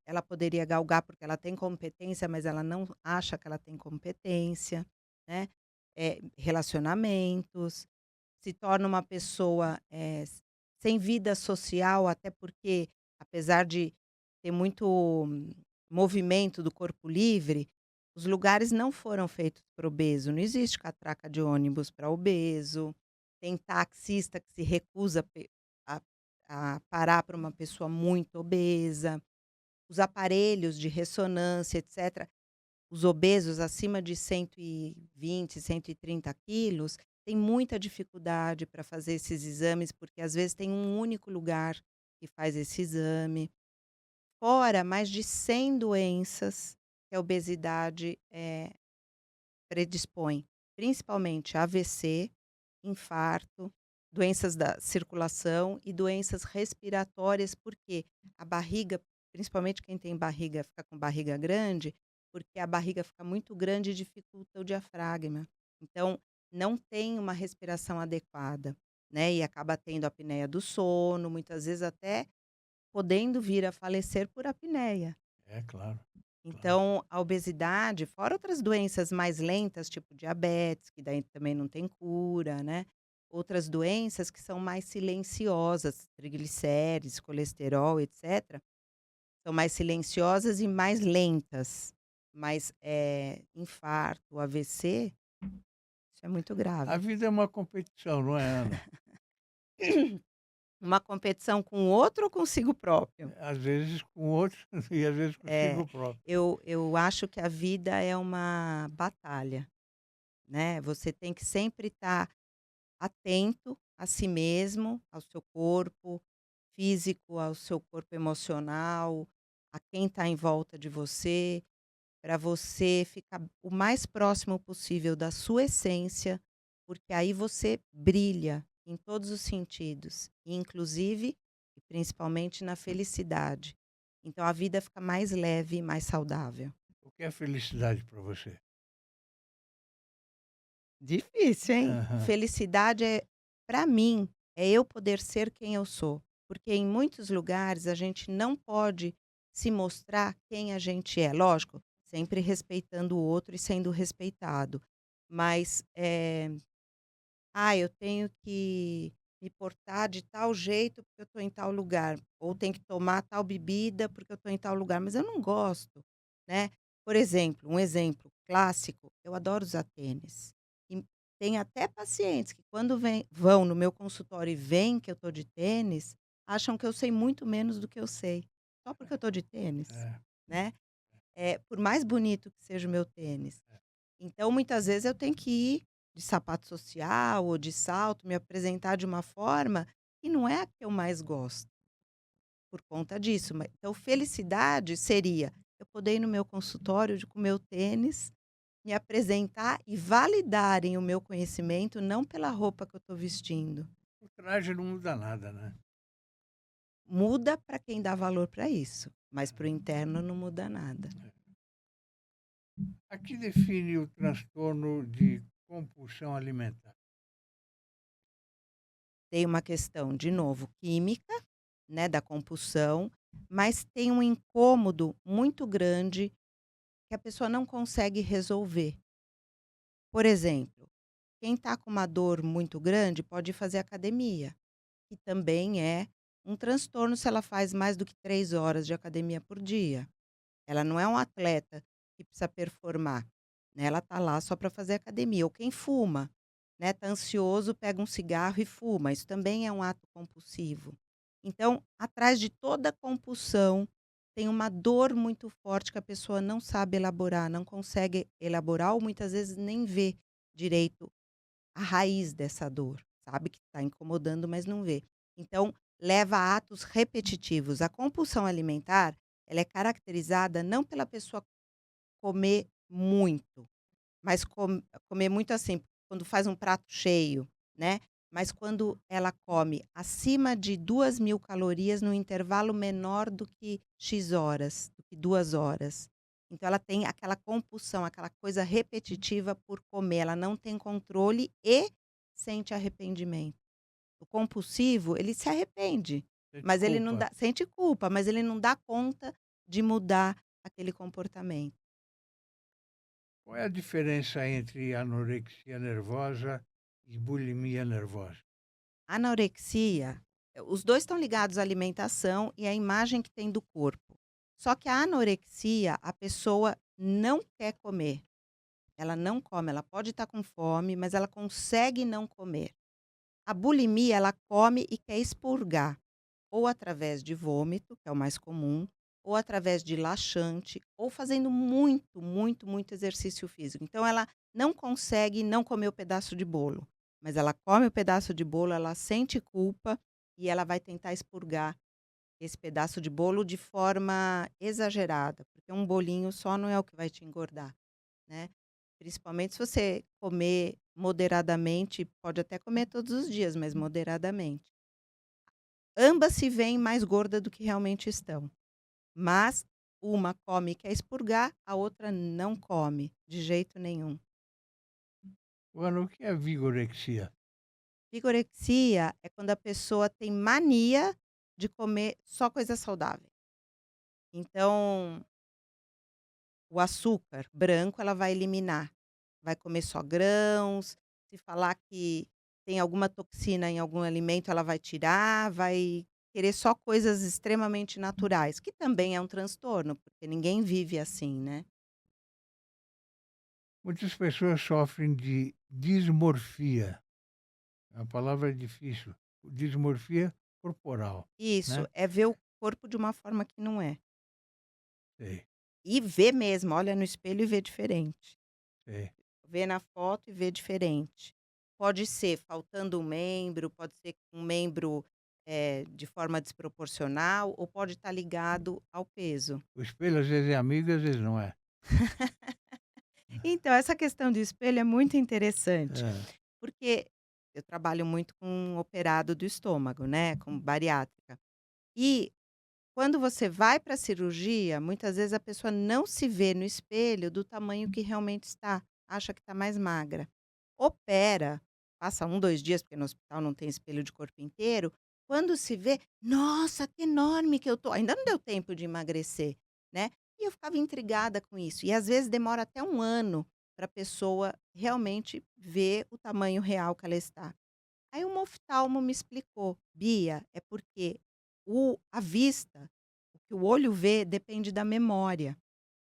ela poderia galgar, porque ela tem competência, mas ela não acha que ela tem competência, né. Relacionamentos, se torna uma pessoa, sem vida social, até porque, apesar de ter muito movimento do corpo livre, os lugares não foram feitos para obeso, não existe catraca de ônibus para obeso, tem taxista que se recusa a parar para uma pessoa muito obesa, os aparelhos de ressonância, etcétera, os obesos acima de 120, 130 quilos, têm muita dificuldade para fazer esses exames, porque às vezes tem um único lugar que faz esse exame. Fora mais de 100 doenças que a obesidade, predispõe, principalmente AVC, infarto, doenças da circulação e doenças respiratórias, porque a barriga, principalmente quem tem barriga, fica com barriga grande, porque a barriga fica muito grande e dificulta o diafragma. Então, não tem uma respiração adequada, né, e acaba tendo apneia do sono, muitas vezes até podendo vir a falecer por apneia. É claro. claro. Então, a obesidade, fora outras doenças mais lentas, tipo diabetes, que daí também não tem cura, né? Outras doenças que são mais silenciosas, triglicérides, colesterol, etc., são mais silenciosas e mais lentas. Mas infarto, AVC, isso é muito A grave. vida é uma competição, não é, Ana? Uma competição com o outro ou consigo próprio? Às vezes com outros e às vezes É, consigo próprio. eu acho que a vida é uma batalha, né? Você tem que sempre estar atento a si mesmo, ao seu corpo físico, ao seu corpo emocional, a quem está em volta de você, para você ficar o mais próximo possível da sua essência, porque aí você brilha em todos os sentidos, inclusive e principalmente na felicidade. Então a vida fica mais leve e mais saudável. O que é felicidade para você? Difícil, hein? Aham. Felicidade para mim, é eu poder ser quem eu sou. Porque em muitos lugares a gente não pode se mostrar quem a gente é. Lógico, sempre respeitando o outro e sendo respeitado. Mas, eu tenho que me portar de tal jeito porque eu estou em tal lugar. Ou tenho que tomar tal bebida porque eu estou em tal lugar. Mas eu não gosto, né? Por exemplo, um exemplo clássico, eu adoro usar tênis. E tem até pacientes que quando vão no meu consultório e veem que eu estou de tênis, acham que eu sei muito menos do que eu sei. Só porque eu estou de tênis, É. né? Por mais bonito que seja o meu tênis. Então, muitas vezes eu tenho que ir de sapato social ou de salto, me apresentar de uma forma que não é a que eu mais gosto, por conta disso. Então, felicidade seria eu poder ir no meu consultório com o meu tênis, me apresentar e validarem o meu conhecimento, não pela roupa que eu estou vestindo. O traje não muda nada, né? Muda para quem dá valor para isso, mas para o interno não muda nada. Aqui define o transtorno de compulsão alimentar. Tem uma questão, de novo, química, né, da compulsão, mas tem um incômodo muito grande que a pessoa não consegue resolver. Por exemplo, quem está com uma dor muito grande pode fazer academia, que também é um transtorno se ela faz mais do que 3 horas de academia por dia. Ela não é um atleta que precisa performar, né? Ela está lá só para fazer academia. Ou quem fuma, né? Tá ansioso, pega um cigarro e fuma. Isso também é um ato compulsivo. Então, atrás de toda compulsão, tem uma dor muito forte que a pessoa não sabe elaborar, não consegue elaborar ou muitas vezes nem vê direito a raiz dessa dor, sabe que está incomodando, mas não vê. Então, leva a atos repetitivos. A compulsão alimentar, ela é caracterizada não pela pessoa comer muito, mas comer muito assim, quando faz um prato cheio, né? Mas quando ela come acima de 2.000 calorias no intervalo menor do que X horas, do que 2 horas. Então ela tem aquela compulsão, aquela coisa repetitiva por comer, ela não tem controle e sente arrependimento. O compulsivo, ele se arrepende, Sente mas ele não culpa. dá, sente culpa, mas ele não dá conta de mudar aquele comportamento. Qual é a diferença entre anorexia nervosa e bulimia nervosa? Anorexia, os 2 estão ligados à alimentação e à imagem que tem do corpo. Só que a anorexia, a pessoa não quer comer. Ela não come, ela pode estar com fome, mas ela consegue não comer. A bulimia, ela come e quer expurgar, ou através de vômito, que é o mais comum, ou através de laxante, ou fazendo muito, muito, muito exercício físico. Então ela não consegue não comer o pedaço de bolo, mas ela come o pedaço de bolo, ela sente culpa e ela vai tentar expurgar esse pedaço de bolo de forma exagerada, porque um bolinho só não é o que vai te engordar, né? Principalmente se você comer moderadamente, pode até comer todos os dias, mas moderadamente. Ambas se veem mais gorda do que realmente estão, mas uma come e quer expurgar, a outra não come de jeito nenhum. Agora, o que é vigorexia? Vigorexia é quando a pessoa tem mania de comer só coisa saudável. Então, o açúcar branco, ela vai eliminar. Vai comer só grãos. Se falar que tem alguma toxina em algum alimento, ela vai tirar, vai querer só coisas extremamente naturais, que também é um transtorno, porque ninguém vive assim, né. Muitas pessoas sofrem de dismorfia. A palavra é difícil. Dismorfia corporal, Isso, né? é ver o corpo de uma forma que não é. Sei, E vê mesmo, olha no espelho e vê diferente. sei. Vê na foto e vê diferente. Pode ser faltando um membro, pode ser um membro, de forma desproporcional ou pode estar ligado ao peso. O espelho às vezes é amigo, às vezes não é. Então essa questão do espelho é muito interessante, É, porque eu trabalho muito com um operado do estômago, né, com bariátrica. E quando você vai para a cirurgia, muitas vezes a pessoa não se vê no espelho do tamanho que realmente está, acha que está mais magra. Opera, passa 2 dias, porque no hospital não tem espelho de corpo inteiro, quando se vê: "Nossa, que enorme que eu tô", ainda não deu tempo de emagrecer, né. E eu ficava intrigada com isso, e às vezes demora até 1 ano para a pessoa realmente ver o tamanho real que ela está. Aí uma oftalmo me explicou: "Bia, é porque a vista, o que o olho vê depende da memória.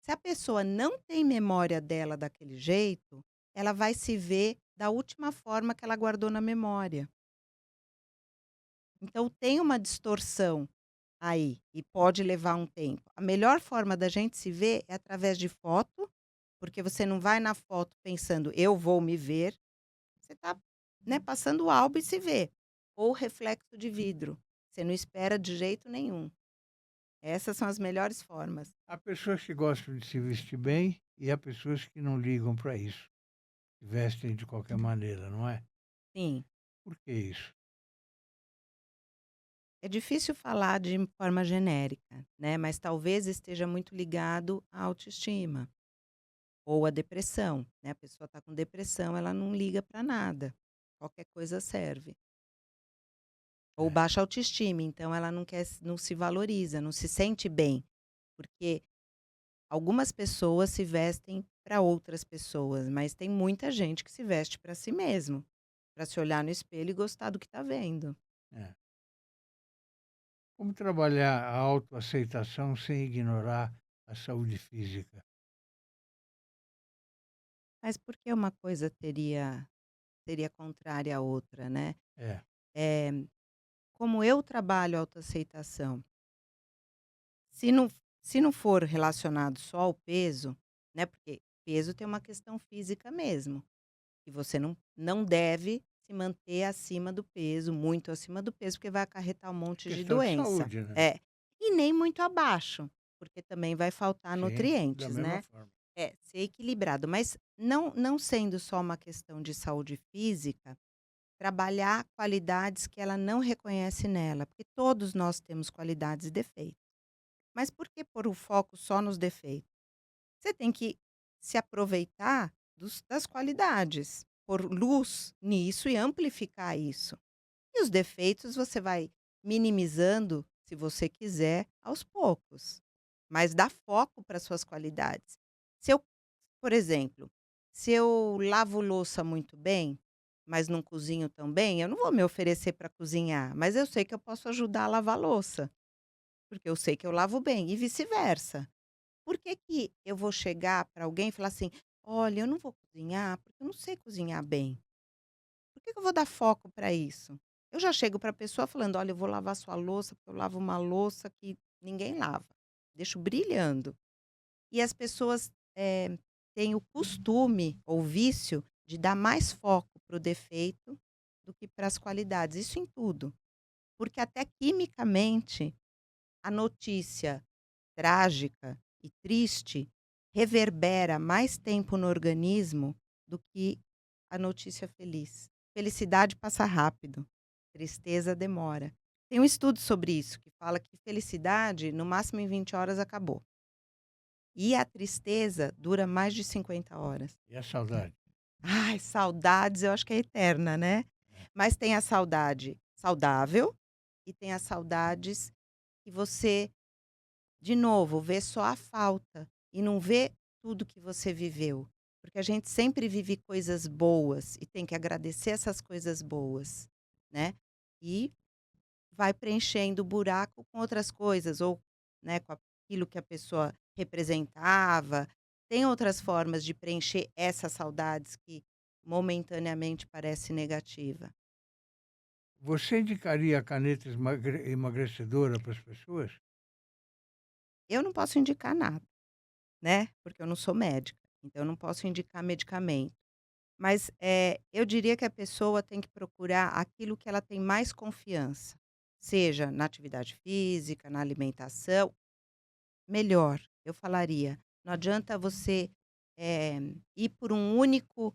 Se a pessoa não tem memória dela daquele jeito, ela vai se ver da última forma que ela guardou na memória. Então tem uma distorção aí e pode levar um tempo. A melhor forma da gente se ver é através de foto, porque você não vai na foto pensando: "Eu vou me ver", você está, né, passando o álbum e se vê. Ou reflexo de vidro, você não espera de jeito nenhum. Essas são as melhores formas. há pessoas que gostam de se vestir bem e há pessoas que não ligam para isso. Se vestem de qualquer maneira, não é? Sim, Por que isso? é difícil falar de forma genérica, né, mas talvez esteja muito ligado à autoestima ou à depressão, né, a pessoa está com depressão, ela não liga para nada, qualquer coisa serve. Ou É, baixa autoestima, então ela não se valoriza, não se sente bem, porque algumas pessoas se vestem para outras pessoas, mas tem muita gente que se veste para si mesmo, para se olhar no espelho e gostar do que está vendo. é. Como trabalhar a autoaceitação sem ignorar a saúde física? Mas por que uma coisa seria contrária à outra, né? É, Eh, como eu trabalho a autoaceitação, se não se não for relacionado só ao peso, né, porque peso tem uma questão física mesmo, que você não deve se manter acima do peso, muito acima do peso, porque vai acarretar um monte de questão de doença. saúde, né? É. E nem muito abaixo, porque também vai faltar Sim, da nutrientes, mesma né. forma. É, ser equilibrado, mas não sendo só uma questão de saúde física, trabalhar qualidades que ela não reconhece nela, porque todos nós temos qualidades e defeitos. Mas por que pôr o foco só nos defeitos? Você tem que se aproveitar das qualidades, pôr luz nisso e amplificar isso. E os defeitos você vai minimizando, se você quiser, aos poucos. Mas dá foco para suas qualidades. Se eu, por exemplo, se eu lavo louça muito bem, mas não cozinho tão bem, eu não vou me oferecer para cozinhar, mas eu sei que eu posso ajudar a lavar louça, porque eu sei que eu lavo bem e vice-versa. Por que que eu vou chegar para alguém e falar assim: "Olha, eu não vou cozinhar, porque eu não sei cozinhar bem". Por que que eu vou dar foco para isso? Eu já chego para a pessoa falando: "Olha, eu vou lavar sua louça, porque eu lavo uma louça que ninguém lava". Deixo brilhando. E as pessoas, têm o costume ou vício de dar mais foco para o defeito do que para as qualidades, isso em tudo. Porque até quimicamente, a notícia trágica e triste reverbera mais tempo no organismo do que a notícia feliz. Felicidade passa rápido, tristeza demora. Tem um estudo sobre isso que fala que felicidade, no máximo em 20 horas, acabou. E a tristeza dura mais de 50 horas. E a saudade? Ai, saudades eu acho que é eterna, né. Mas tem a saudade saudável e tem as saudades que você, de novo, vê só a falta e não vê tudo que você viveu. Porque a gente sempre vive coisas boas e tem que agradecer essas coisas boas, né? E vai preenchendo o buraco com outras coisas, ou, né, com aquilo que a pessoa representava. Tem outras formas de preencher essas saudades que momentaneamente parece negativa. Você indicaria a caneta emagrecedora para as pessoas? Eu não posso indicar nada, né? Porque eu não sou médica, então eu não posso indicar medicamento. Mas eu diria que a pessoa tem que procurar aquilo que ela tem mais confiança, seja na atividade física, na alimentação. Melhor, eu falaria, não adianta você ir por um único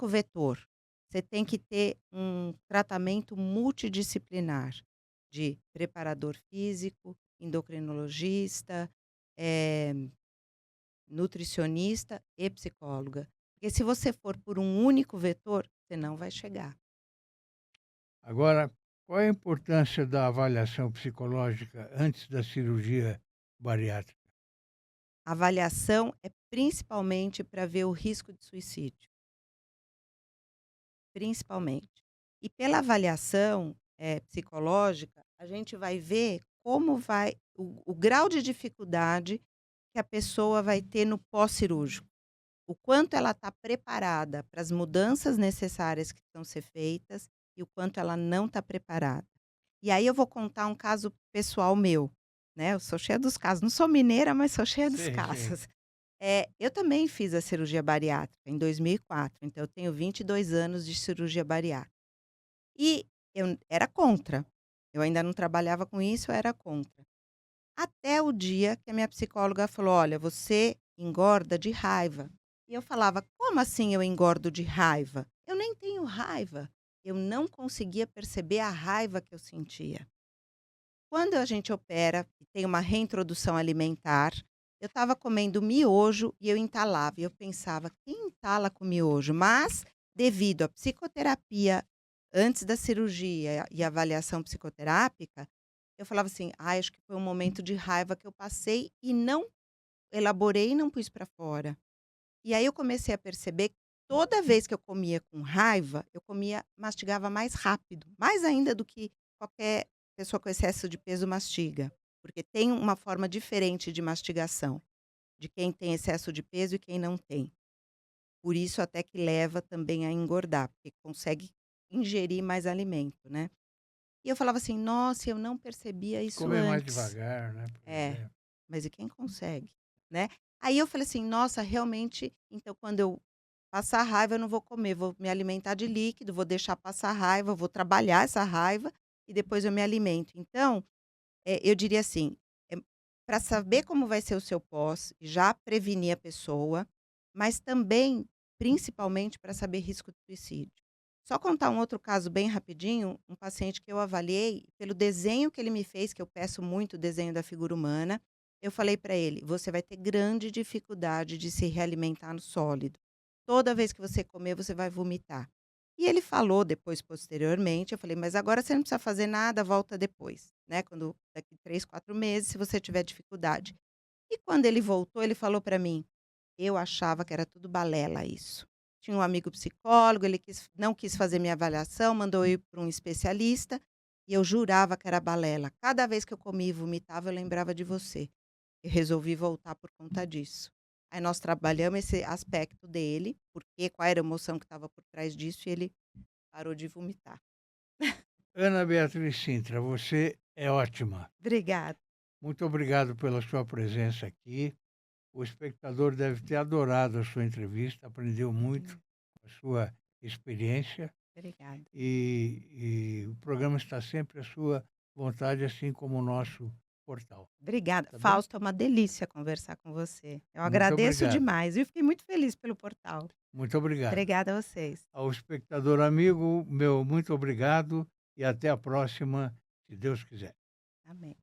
vetor. Você tem que ter um tratamento multidisciplinar de preparador físico, endocrinologista, eh, nutricionista e psicóloga. Porque se você for por um único vetor, você não vai chegar. Agora, qual é a importância da avaliação psicológica antes da cirurgia bariátrica? A avaliação é principalmente para ver o risco de suicídio, principalmente. E pela avaliação psicológica, a gente vai ver como vai o grau de dificuldade que a pessoa vai ter no pós-cirúrgico. O quanto ela está preparada para as mudanças necessárias que vão ser feitas e o quanto ela não está preparada. E aí eu vou contar um caso pessoal meu, né? Eu sou cheia dos casos, não sou mineira, mas sou cheia dos Sim, sim. casos. Eu também fiz a cirurgia bariátrica em 2004, então eu tenho 22 anos de cirurgia bariátrica. E eu era contra. Eu ainda não trabalhava com isso, eu era contra. Até o dia que a minha psicóloga falou: "Olha, você engorda de raiva". E eu falava: "Como assim eu engordo de raiva? Eu nem tenho raiva". Eu não conseguia perceber a raiva que eu sentia. Quando a gente opera e tem uma reintrodução alimentar, eu estava comendo miojo e eu entalava. E eu pensava: "Quem entala com miojo?". Mas, devido à psicoterapia antes da cirurgia e a avaliação psicoterápica, eu falava assim: "Ai, acho que foi um momento de raiva que eu passei e não elaborei e não pus para fora". E aí eu comecei a perceber que toda vez que eu comia com raiva, eu mastigava mais rápido, mais ainda do que qualquer pessoa com excesso de peso mastiga, porque tem uma forma diferente de mastigação, de quem tem excesso de peso e quem não tem. Por isso até que leva também a engordar, porque consegue ingerir mais alimento, né. E eu falava assim: "Nossa, eu não percebia isso Comer mais antes". devagar, né, por É, exemplo. mas e quem consegue, né. Aí eu falei assim: "Nossa, realmente, então quando eu passar raiva eu não vou comer, vou me alimentar de líquido, vou deixar passar raiva, vou trabalhar essa raiva e depois eu me alimento". Então, eu diria assim, para saber como vai ser o seu pós, já prevenir a pessoa, mas também, principalmente, para saber risco de suicídio. Só contar um outro caso bem rapidinho, um paciente que eu avaliei, pelo desenho que ele me fez, que eu peço muito o desenho da figura humana, eu falei para ele: "Você vai ter grande dificuldade de se realimentar no sólido. Toda vez que você comer, você vai vomitar". E ele falou depois, posteriormente, eu falei: "Mas agora você não precisa fazer nada, volta depois, né, quando daqui 3, 4 meses, se você tiver dificuldade". E quando ele voltou, ele falou para mim: "Eu achava que era tudo balela isso". Tinha um amigo psicólogo, ele não quis fazer minha avaliação, mandou eu ir para um especialista, e eu jurava que era balela. Cada vez que eu comia e vomitava, eu lembrava de você. Eu resolvi voltar por conta disso. Aí nós trabalhamos esse aspecto dele, porque qual era a emoção que estava por trás disso, e ele parou de vomitar. Ana Beatriz Sintra, você é ótima. Obrigada, Muito obrigado pela sua presença aqui. O espectador deve ter adorado a sua entrevista, aprendeu muito com a sua experiência obrigada. e o programa está sempre à sua vontade, assim como o nosso portal. Obrigada. Tá bem? Fausto, é uma delícia conversar com você. Eu Muito agradeço obrigado. demais, e fiquei muito feliz pelo portal. Muito obrigado. Obrigada a vocês. Ao espectador amigo, meu muito obrigado e até a próxima, se Deus quiser. Amém.